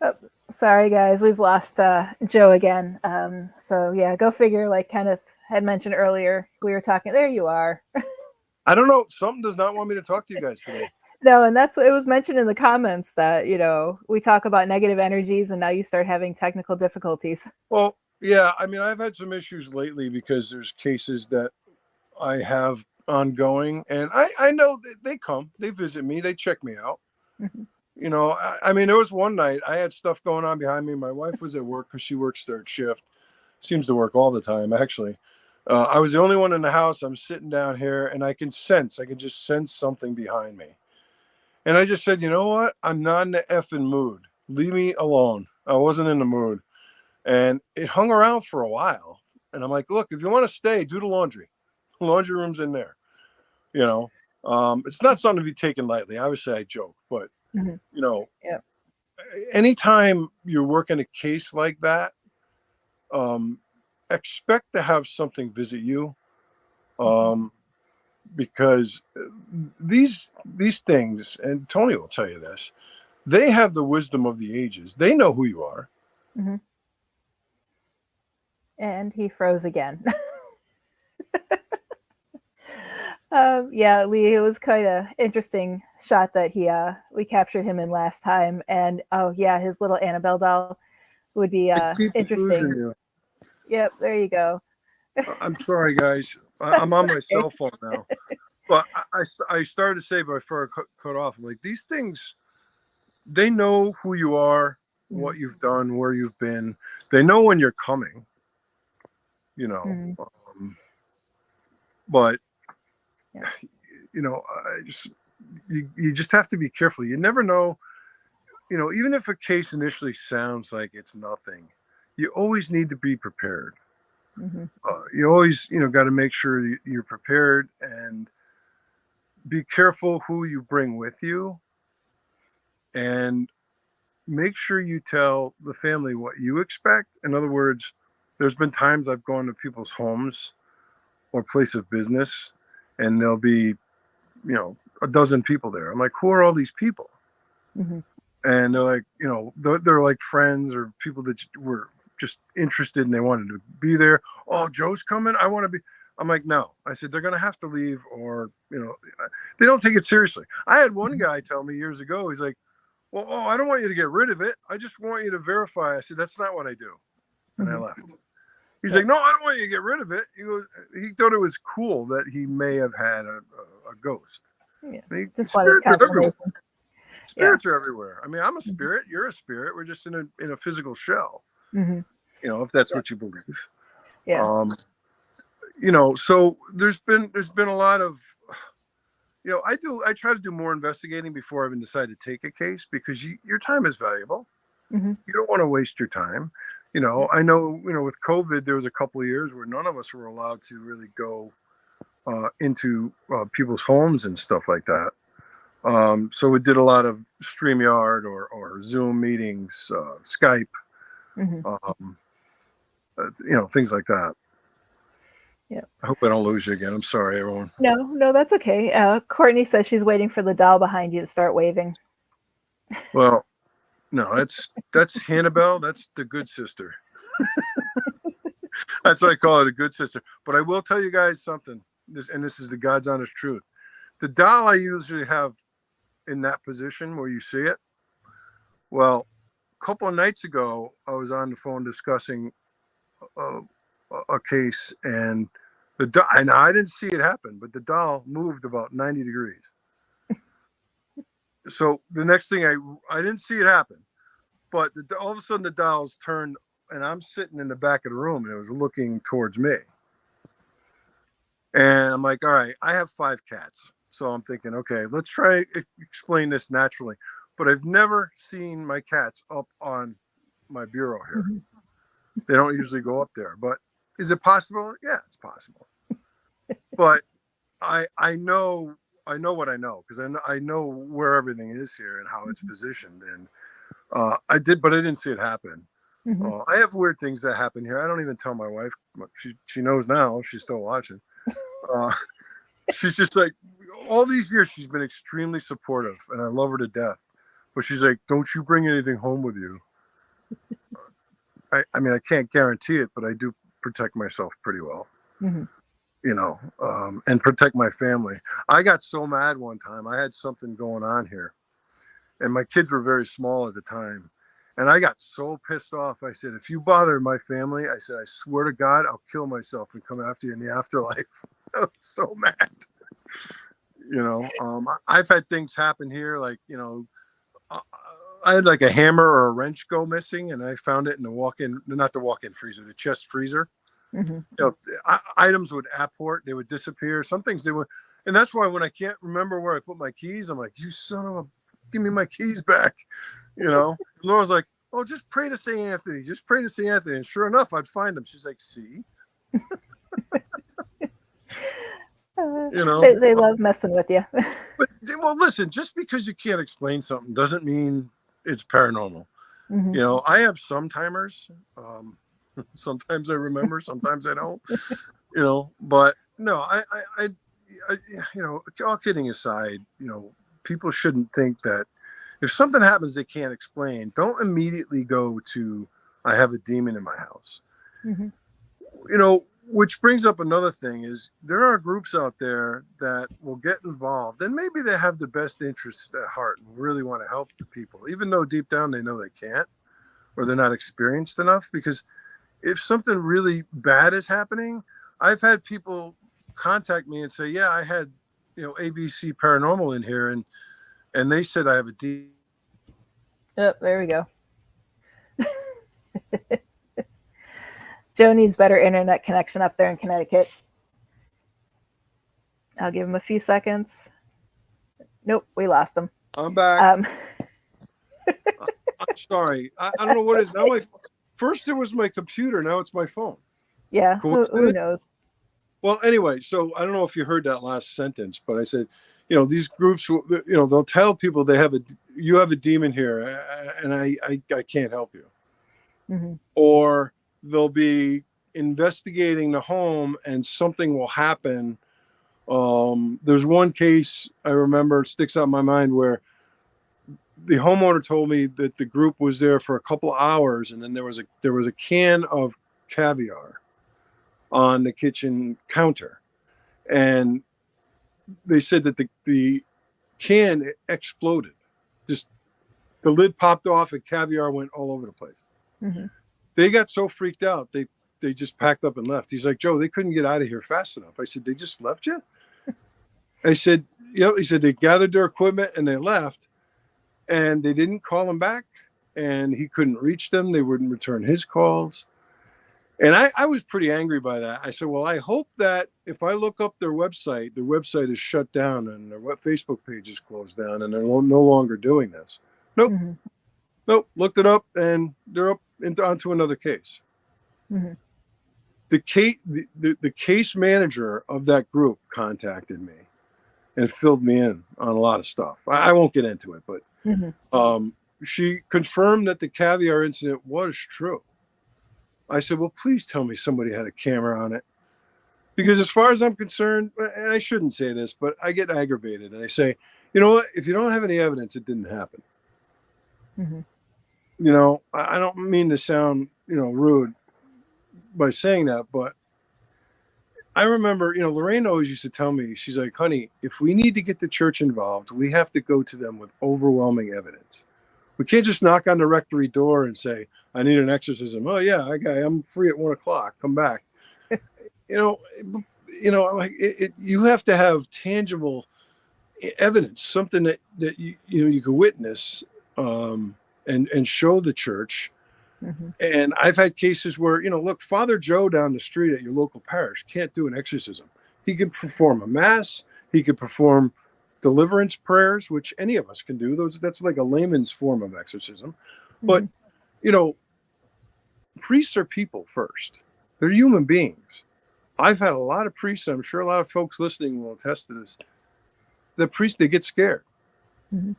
Oh, sorry, guys. We've lost Joe again. So, yeah, go figure. Like Kenneth had mentioned earlier, we were talking. There you are. I don't know. Something does not want me to talk to you guys today. No, and that's what it was mentioned in the comments that, we talk about negative energies and now you start having technical difficulties. Well, yeah. I mean, I've had some issues lately because there's cases that I have ongoing, and I know they come, they visit me, they check me out. I mean, there was one night I had stuff going on behind me. My wife was at work because she works third shift, seems to work all the time, actually. I was the only one in the house. I'm sitting down here and I can just sense something behind me. And I just said, you know what? I'm not in the effing mood. Leave me alone. I wasn't in the mood. And it hung around for a while. And I'm like, look, if you want to stay, do the laundry. The laundry room's in there. It's not something to be taken lightly. Obviously, I joke, but, anytime you're working a case like that, expect to have something visit you. Because these things, and Tony will tell you this, they have the wisdom of the ages. They know who you are. And he froze again. Yeah, Lee, it was quite a interesting shot that we captured him in last time. And his little Annabelle doll would be interesting. Yep, there you go. I'm sorry, guys. I'm on my cell phone now. But I started to say before I cut off, like, these things, they know who you are, what you've done, where you've been. They know when you're coming, but you just have to be careful. You never know, even if a case initially sounds like it's nothing, you always need to be prepared. You always, got to make sure you're prepared, and be careful who you bring with you, and make sure you tell the family what you expect. In other words, there's been times I've gone to people's homes or place of business, and there'll be, a dozen people there. I'm like, who are all these people? And they're like, they're like friends or people that were just interested and they wanted to be there. Oh, Joe's coming. I want to be. I'm like, no. I said, they're going to have to leave, or, they don't take it seriously. I had one guy tell me years ago, he's like, well, I don't want you to get rid of it. I just want you to verify. I said, that's not what I do. And I left. He's like, no, I don't want you to get rid of it. He thought it was cool that he may have had a ghost. Yeah. I mean, Just wanted confirmation. Spirits are everywhere. I mean, I'm a spirit. You're a spirit. We're just in a physical shell. If that's what you believe. Yeah. So there's been a lot of, I try to do more investigating before I even decide to take a case, because your time is valuable. You don't want to waste your time. I know, with COVID, there was a couple of years where none of us were allowed to really go into people's homes and stuff like that. So we did a lot of StreamYard or Zoom meetings, Skype, things like that. Yeah. I hope I don't lose you again. I'm sorry, everyone. No, that's okay. Courtney says she's waiting for the doll behind you to start waving. Well, no, that's Hannibal. That's the good sister. That's what I call it, a good sister. But I will tell you guys something. this is the God's honest truth. The doll I usually have in that position where you see it. Well, a couple of nights ago, I was on the phone discussing a case, and and I didn't see it happen, but the doll moved about 90 degrees. So the next thing I didn't see it happen, but all of a sudden the doll's turned, and I'm sitting in the back of the room, and it was looking towards me. And I'm like, all right, I have 5 cats. So I'm thinking, okay, let's try to explain this naturally. But I've never seen my cats up on my bureau here. Mm-hmm. They don't usually go up there. But is it possible? Yeah, it's possible. But I know what I know, because I know where everything is here and how it's positioned. And I didn't see it happen. Mm-hmm. I have weird things that happen here. I don't even tell my wife. She knows now. She's still watching. She's just like, all these years she's been extremely supportive, and I love her to death. But she's like, don't you bring anything home with you. I mean, I can't guarantee it, but I do protect myself pretty well. Mm-hmm. You know, and protect my family. I got so mad one time. I had something going on here, and my kids were very small at the time. And I got so pissed off. I said, if you bother my family, I said, I swear to God, I'll kill myself and come after you in the afterlife. I was so mad. You know, I've had things happen here, like, you know, I had like a hammer or a wrench go missing, and I found it in not the walk-in freezer, the chest freezer. Mm-hmm. You know, items would apport, they would disappear. Some things they would, and that's why when I can't remember where I put my keys, I'm like, you son of a, give me my keys back. You know, Laura's like, oh, just pray to St. Anthony. Just pray to St. Anthony. And sure enough, I'd find them. She's like, see? You know, they love messing with you. But, well, listen, just because you can't explain something doesn't mean it's paranormal. Mm-hmm. You know, I have some timers. Sometimes I remember, sometimes I don't. You know, but no, I you know, all kidding aside, you know, people shouldn't think that if something happens they can't explain, don't immediately go to, I have a demon in my house. Mm-hmm. You know, which brings up another thing is there are groups out there that will get involved, and maybe they have the best interests at heart and really want to help the people, even though deep down they know they can't, or they're not experienced enough. Because if something really bad is happening, I've had people contact me and say, yeah, I had, you know, ABC Paranormal in here, and they said I have a D. Yep, there we go. Joe needs better internet connection up there in Connecticut. I'll give him a few seconds. Nope, we lost him. I'm back. I'm sorry. I don't know what it is. Now first it was my computer, now it's my phone. Yeah, who knows? Well, anyway, so I don't know if you heard that last sentence, but I said, you know, these groups, you know, they'll tell people you have a demon here, and I can't help you. Mm-hmm. Or they'll be investigating the home and something will happen. There's one case I remember, it sticks out in my mind, where the homeowner told me that the group was there for a couple of hours, and then there was a can of caviar on the kitchen counter, and they said that the can exploded. Just the lid popped off and caviar went all over the place. Mm-hmm. They got so freaked out, they just packed up and left. He's like, Joe, they couldn't get out of here fast enough. I said, they just left you? I said, you know, he said they gathered their equipment and they left, and they didn't call him back, and he couldn't reach them. They wouldn't return his calls. And I was pretty angry by that. I said, well, I hope that if I look up their website is shut down and their Facebook page is closed down and they're no longer doing this. Nope. Mm-hmm. Nope. Looked it up and they're up onto another case. Mm-hmm. The case manager of that group contacted me and filled me in on a lot of stuff. I won't get into it, but mm-hmm. She confirmed that the caviar incident was true. I said, well, please tell me somebody had a camera on it. Because as far as I'm concerned, and I shouldn't say this, but I get aggravated. And I say, you know what? If you don't have any evidence, it didn't happen. Mm-hmm. You know, I don't mean to sound, you know, rude by saying that, but I remember, Lorraine always used to tell me, she's like, honey, if we need to get the church involved, we have to go to them with overwhelming evidence. We can't just knock on the rectory door and say, I need an exorcism. Oh yeah, I'm free at 1 o'clock. Come back. Like you have to have tangible evidence, something that you can witness, and show the church. Mm-hmm. And I've had cases where, look, Father Joe down the street at your local parish can't do an exorcism. He could perform a mass. He could perform deliverance prayers, which any of us can do. That's like a layman's form of exorcism. Mm-hmm. But, priests are people first. They're human beings. I've had a lot of priests, I'm sure a lot of folks listening will attest to this. The priests, they get scared. Mm-hmm.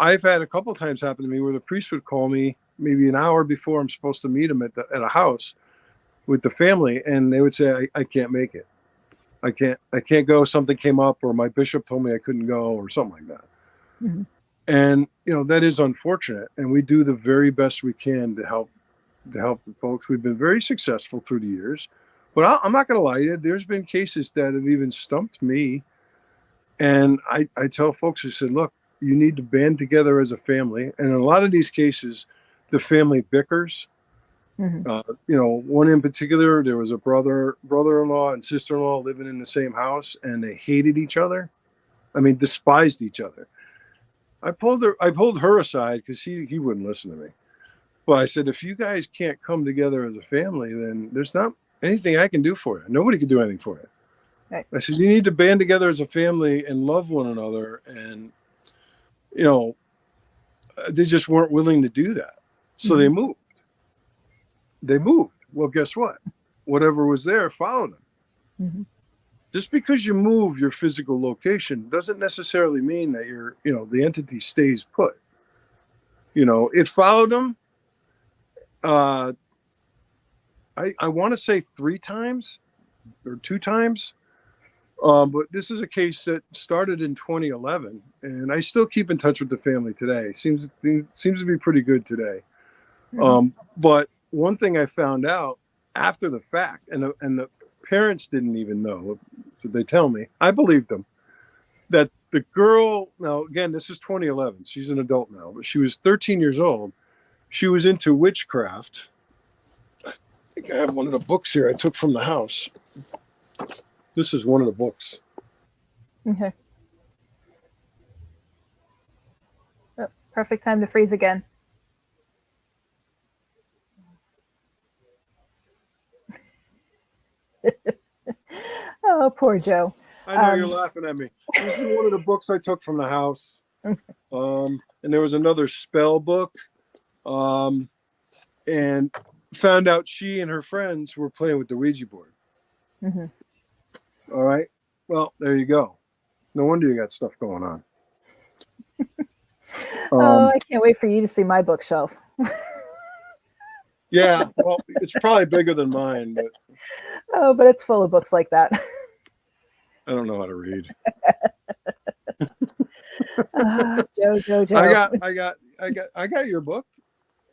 I've had a couple of times happen to me where the priest would call me maybe an hour before I'm supposed to meet him at a house with the family, and they would say, I can't make it. I can't go. Something came up, or my bishop told me I couldn't go, or something like that. Mm-hmm. And that is unfortunate. And we do the very best we can to help the folks. We've been very successful through the years, but I'm not going to lie to you. There's been cases that have even stumped me. And I tell folks, I said, look, you need to band together as a family. And in a lot of these cases, the family bickers. Mm-hmm. One in particular, there was a brother-in-law and sister-in-law living in the same house, and they hated each other. I mean, despised each other. I pulled her aside because he wouldn't listen to me. But I said, if you guys can't come together as a family, then there's not anything I can do for you. Nobody can do anything for you. Right. I said, you need to band together as a family and love one another. And, they just weren't willing to do that. So they moved. Well, guess what? Whatever was there followed them. Mm-hmm. Just because you move your physical location doesn't necessarily mean that the entity stays put. It followed them. I want to say 3 times or 2 times. But this is a case that started in 2011, and I still keep in touch with the family today. Seems to be pretty good today. Mm-hmm. But one thing I found out after the fact, and the parents didn't even know, so they tell me, I believed them, that the girl, now again, this is 2011, she's an adult now, but she was 13 years old. She was into witchcraft. I think I have one of the books here I took from the house. This is one of the books. Okay. Oh, perfect time to freeze again. Oh, poor Joe. I know you're laughing at me. This is one of the books I took from the house. And there was another spell book. And found out she and her friends were playing with the Ouija board. Mm-hmm. All right. Well, there you go. No wonder you got stuff going on. I can't wait for you to see my bookshelf. Yeah. Well, it's probably bigger than mine, but. Oh, but it's full of books like that. I don't know how to read. Joe. I got your book.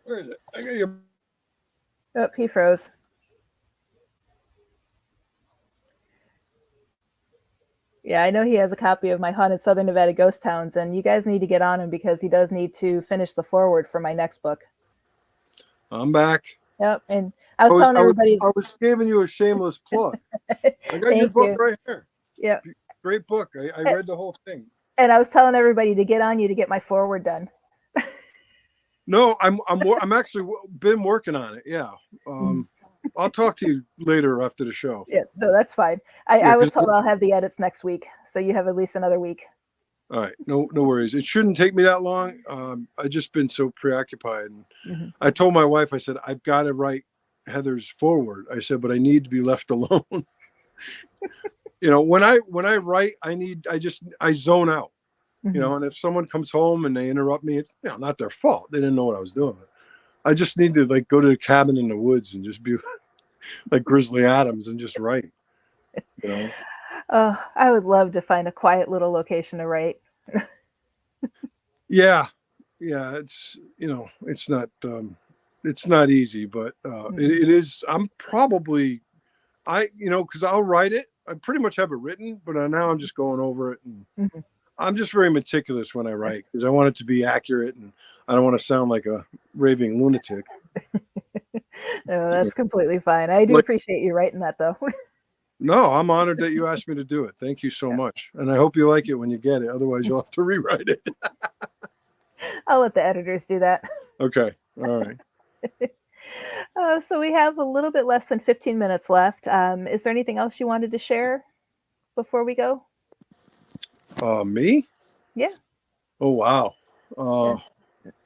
Where is it? I got your. Oh, he froze. Yeah, I know he has a copy of my Haunted Southern Nevada Ghost Towns, and you guys need to get on him because he does need to finish the foreword for my next book. I'm back. Yep, and I was telling everybody. I was giving you a shameless plug. I got your book right here. Yeah. Great book. I read the whole thing. And I was telling everybody to get on you to get my foreword done. No, I'm actually been working on it. Yeah. I'll talk to you later after the show. Yeah, no, that's fine. I was told I'll have the edits next week, so you have at least another week. All right, no worries. It shouldn't take me that long. I've just been so preoccupied. And I told my wife, I said, I've got to write Heather's forward. I said, but I need to be left alone. When I write, I zone out. And if someone comes home and they interrupt me, it's not their fault. They didn't know what I was doing. I just need to go to the cabin in the woods and just be like Grizzly Adams and just write. I would love to find a quiet little location to write. Yeah. It's it's not easy, but it is. I'm probably because I'll write it. I pretty much have it written, but now I'm just going over it, and I'm just very meticulous when I write because I want it to be accurate, and I don't want to sound like a raving lunatic. No, that's completely fine. I do appreciate you writing that, though. No, I'm honored that you asked me to do it. Thank you so much, and I hope you like it when you get it. Otherwise, you'll have to rewrite it. I'll let the editors do that. Okay, all right. So we have a little bit less than 15 minutes left. Is there anything else you wanted to share before we go? Me? Yeah. Oh, wow.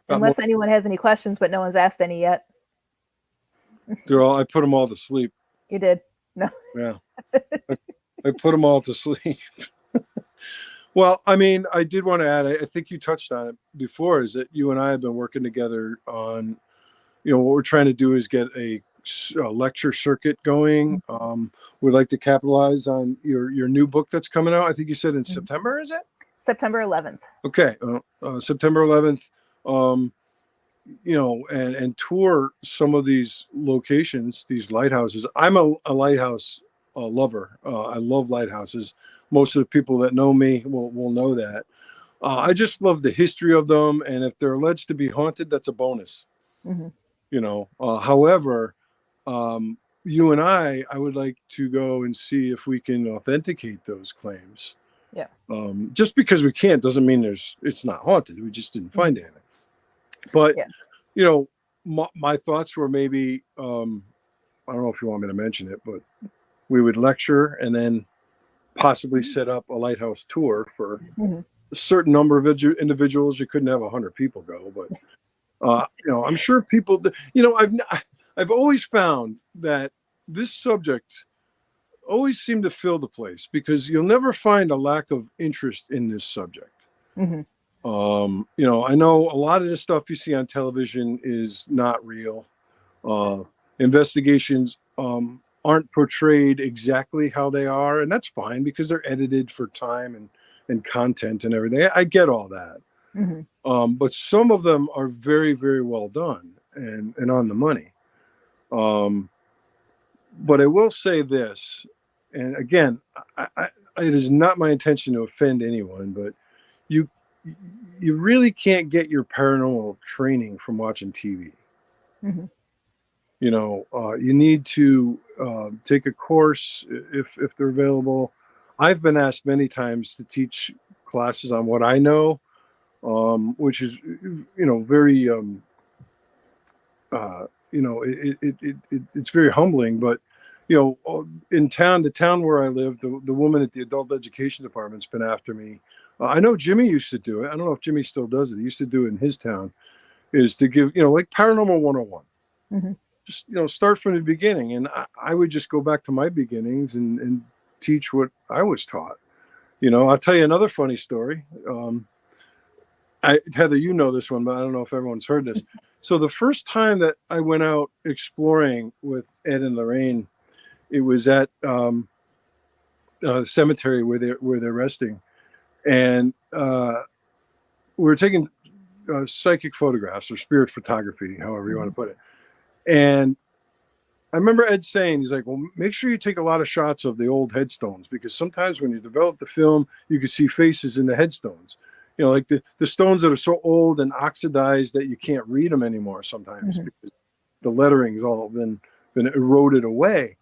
Unless anyone has any questions, but no one's asked any yet. I put them all to sleep. You did? No. Yeah. I put them all to sleep. Well, I mean, I did want to add, I think you touched on it before, is that you and I have been working together on, what we're trying to do is get a lecture circuit going. We'd like to capitalize on your new book that's coming out. I think you said in September, is it? September 11th. Okay. September 11th, and tour some of these locations, these lighthouses. I'm a lighthouse lover. I love lighthouses. Most of the people that know me will know that. I just love the history of them. And if they're alleged to be haunted, that's a bonus. However, you and I would like to go and see if we can authenticate those claims. Yeah. Just because we can't doesn't mean it's not haunted. We just didn't find anything. But, my thoughts were maybe, I don't know if you want me to mention it, but we would lecture and then possibly set up a lighthouse tour for a certain number of individuals. You couldn't have 100 people go, but I'm sure people, I've always found that this subject always seemed to fill the place because you'll never find a lack of interest in this subject. I know a lot of the stuff you see on television is not real. Investigations aren't portrayed exactly how they are, and that's fine because they're edited for time and content and everything. I get all that. But some of them are very, very well done and on the money. But I will say this, and again, it is not my intention to offend anyone, but you really can't get your paranormal training from watching TV. You need to take a course if they're available. I've been asked many times to teach classes on what I know, which is, very, it's very humbling. But, in the town where I live, the woman at the adult education department's been after me. I know Jimmy used to do it. I don't know if Jimmy still does it. He used to do it in his town, is to give, like Paranormal 101. Just, start from the beginning. And I would just go back to my beginnings and teach what I was taught. I'll tell you another funny story. Heather, you know this one, but I don't know if everyone's heard this. So the first time that I went out exploring with Ed and Lorraine, it was at a cemetery where they're resting, and we were taking psychic photographs or spirit photography, however you want to put it. And I remember Ed saying, he's like, well, make sure you take a lot of shots of the old headstones, because sometimes when you develop the film, you can see faces in the headstones. Like the stones that are so old and oxidized that you can't read them anymore sometimes because the lettering's all been eroded away.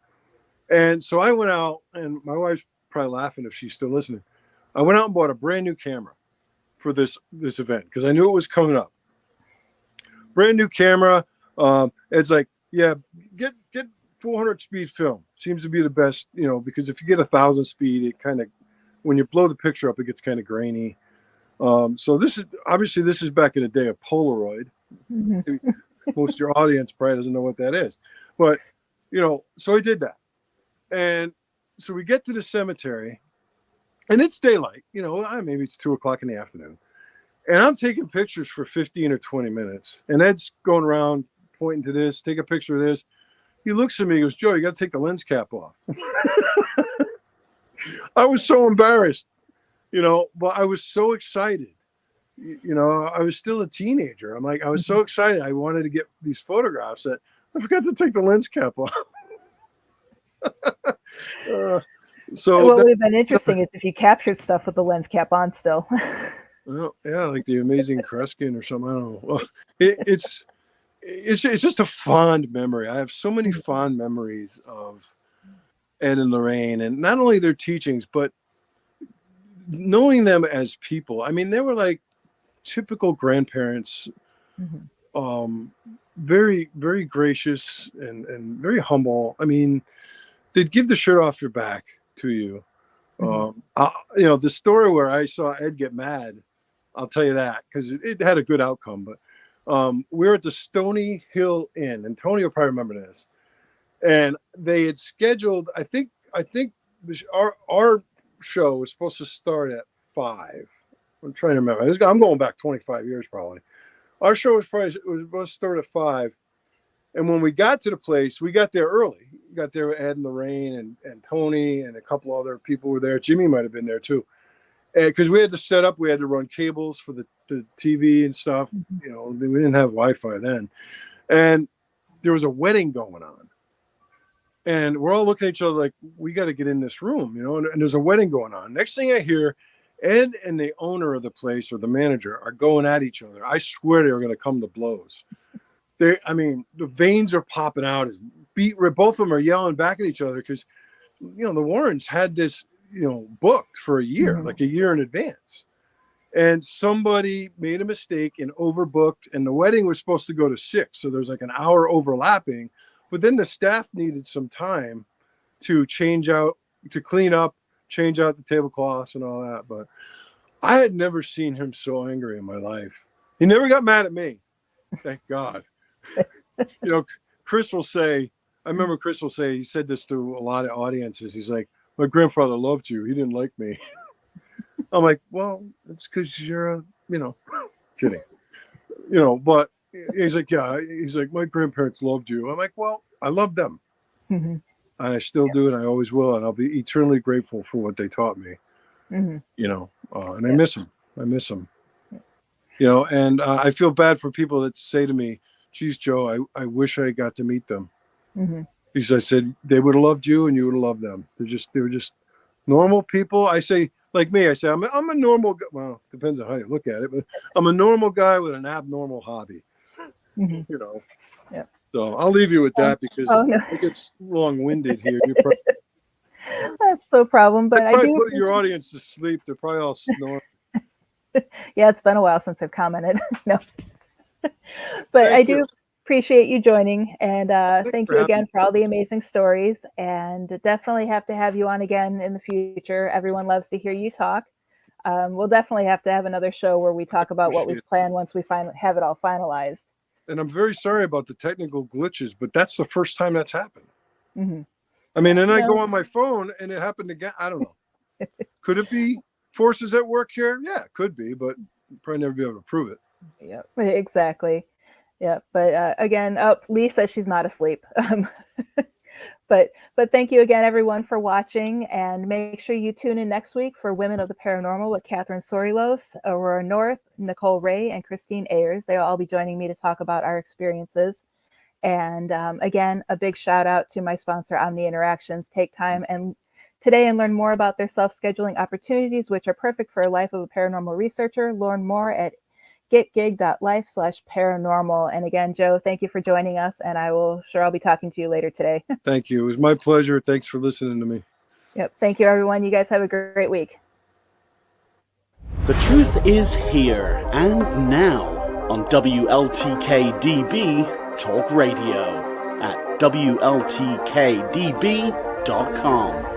And so I went out, and my wife's probably laughing if she's still listening. I went out and bought a brand new camera for this event because I knew it was coming up. Brand new camera. It's like, yeah, get 400 speed film. Seems to be the best, because if you get 1,000 speed, it kind of, when you blow the picture up, it gets kind of grainy. So this is back in the day of Polaroid. Most of your audience probably doesn't know what that is, but so I did that. And so we get to the cemetery, and it's daylight, maybe it's 2:00 in the afternoon, and I'm taking pictures for 15 or 20 minutes. And Ed's going around pointing to this, take a picture of this. He looks at me, he goes, Joe, you got to take the lens cap off. I was so embarrassed, but I was so excited. I was still a teenager. I'm like, I was so excited. I wanted to get these photographs that I forgot to take the lens cap off. So what would have been interesting is if you captured stuff with the lens cap on still. well, yeah, like the Amazing Kreskin or something. I don't know. Well, it's just a fond memory. I have so many fond memories of Ed and Lorraine, and not only their teachings, but knowing them as people. I mean, they were like typical grandparents, very, very gracious and very humble. I mean, they'd give the shirt off your back to you. The story where I saw Ed get mad, I'll tell you that, because it had a good outcome. But we were at the Stony Hill Inn, and Tony will probably remember this. And they had scheduled, I think our show was supposed to start at 5. I'm trying to remember. I'm going back 25 years probably. Our show was supposed to start at 5. And when we got to the place, we got there early. We got there with Ed and Lorraine and Tony and a couple other people were there. Jimmy might have been there too. Because we had to set up, we had to run cables for the TV and stuff. You know, we didn't have Wi-Fi then. And there was a wedding going on. And we're all looking at each other like, we got to get in this room, you know, and there's a wedding going on. Next thing I hear, Ed and the owner of the place or the manager are going at each other. I swear they were going to come to blows. The veins are popping out. Both of them are yelling back at each other because, you know, the Warrens had this, you know, booked for a year, like a year in advance. And somebody made a mistake and overbooked, and the wedding was supposed to go to 6. So there's like an hour overlapping. But then the staff needed some time to clean up, change out the tablecloths and all that. But I had never seen him so angry in my life. He never got mad at me. Thank God. You know, Chris will say, I remember Chris will say, he said this to a lot of audiences. He's like, my grandfather loved you. He didn't like me. I'm like, well, it's because you're kidding. You know, but he's like, yeah. He's like, my grandparents loved you. I'm like, well, I love them. And I still do, and I always will. And I'll be eternally grateful for what they taught me. You know, and I miss them. You know, and I feel bad for people that say to me, geez, Joe, I wish I got to meet them. Because I said, they would have loved you and you would have loved them. They were just normal people. I say, like me, I say, I'm a normal guy. Well, depends on how you look at it, but I'm a normal guy with an abnormal hobby. You know. Yeah. So I'll leave you with that because it gets long-winded here. That's no problem. But I probably put your audience to sleep. They're probably all snoring. Yeah, it's been a while since I've commented. No. But I do appreciate you joining, and thank you again for all the amazing stories, and definitely have to have you on again in the future. Everyone loves to hear you talk. We'll definitely have to have another show where we talk about what we've planned once we have it all finalized. And I'm very sorry about the technical glitches, but that's the first time that's happened. I mean, and I go on my phone and it happened again. I don't know. Could it be forces at work here? Yeah, it could be, but probably never be able to prove it. Yeah, exactly. Yeah, but again, Lee says she's not asleep. But thank you again, everyone, for watching, and make sure you tune in next week for Women of the Paranormal with Catherine Sorilos, Aurora North, Nicole Ray, and Christine Ayers. They'll all be joining me to talk about our experiences. And again, a big shout out to my sponsor, Omni Interactions. Take time today and learn more about their self-scheduling opportunities, which are perfect for a life of a paranormal researcher. Learn more at getgig.life/paranormal. And again, Joe, thank you for joining us, and I'll be talking to you later today. Thank you. It was my pleasure. Thanks for listening to me. Yep. Thank you, everyone. You guys have a great week. The truth is here and now on WLTKDB Talk Radio at WLTKDB.com.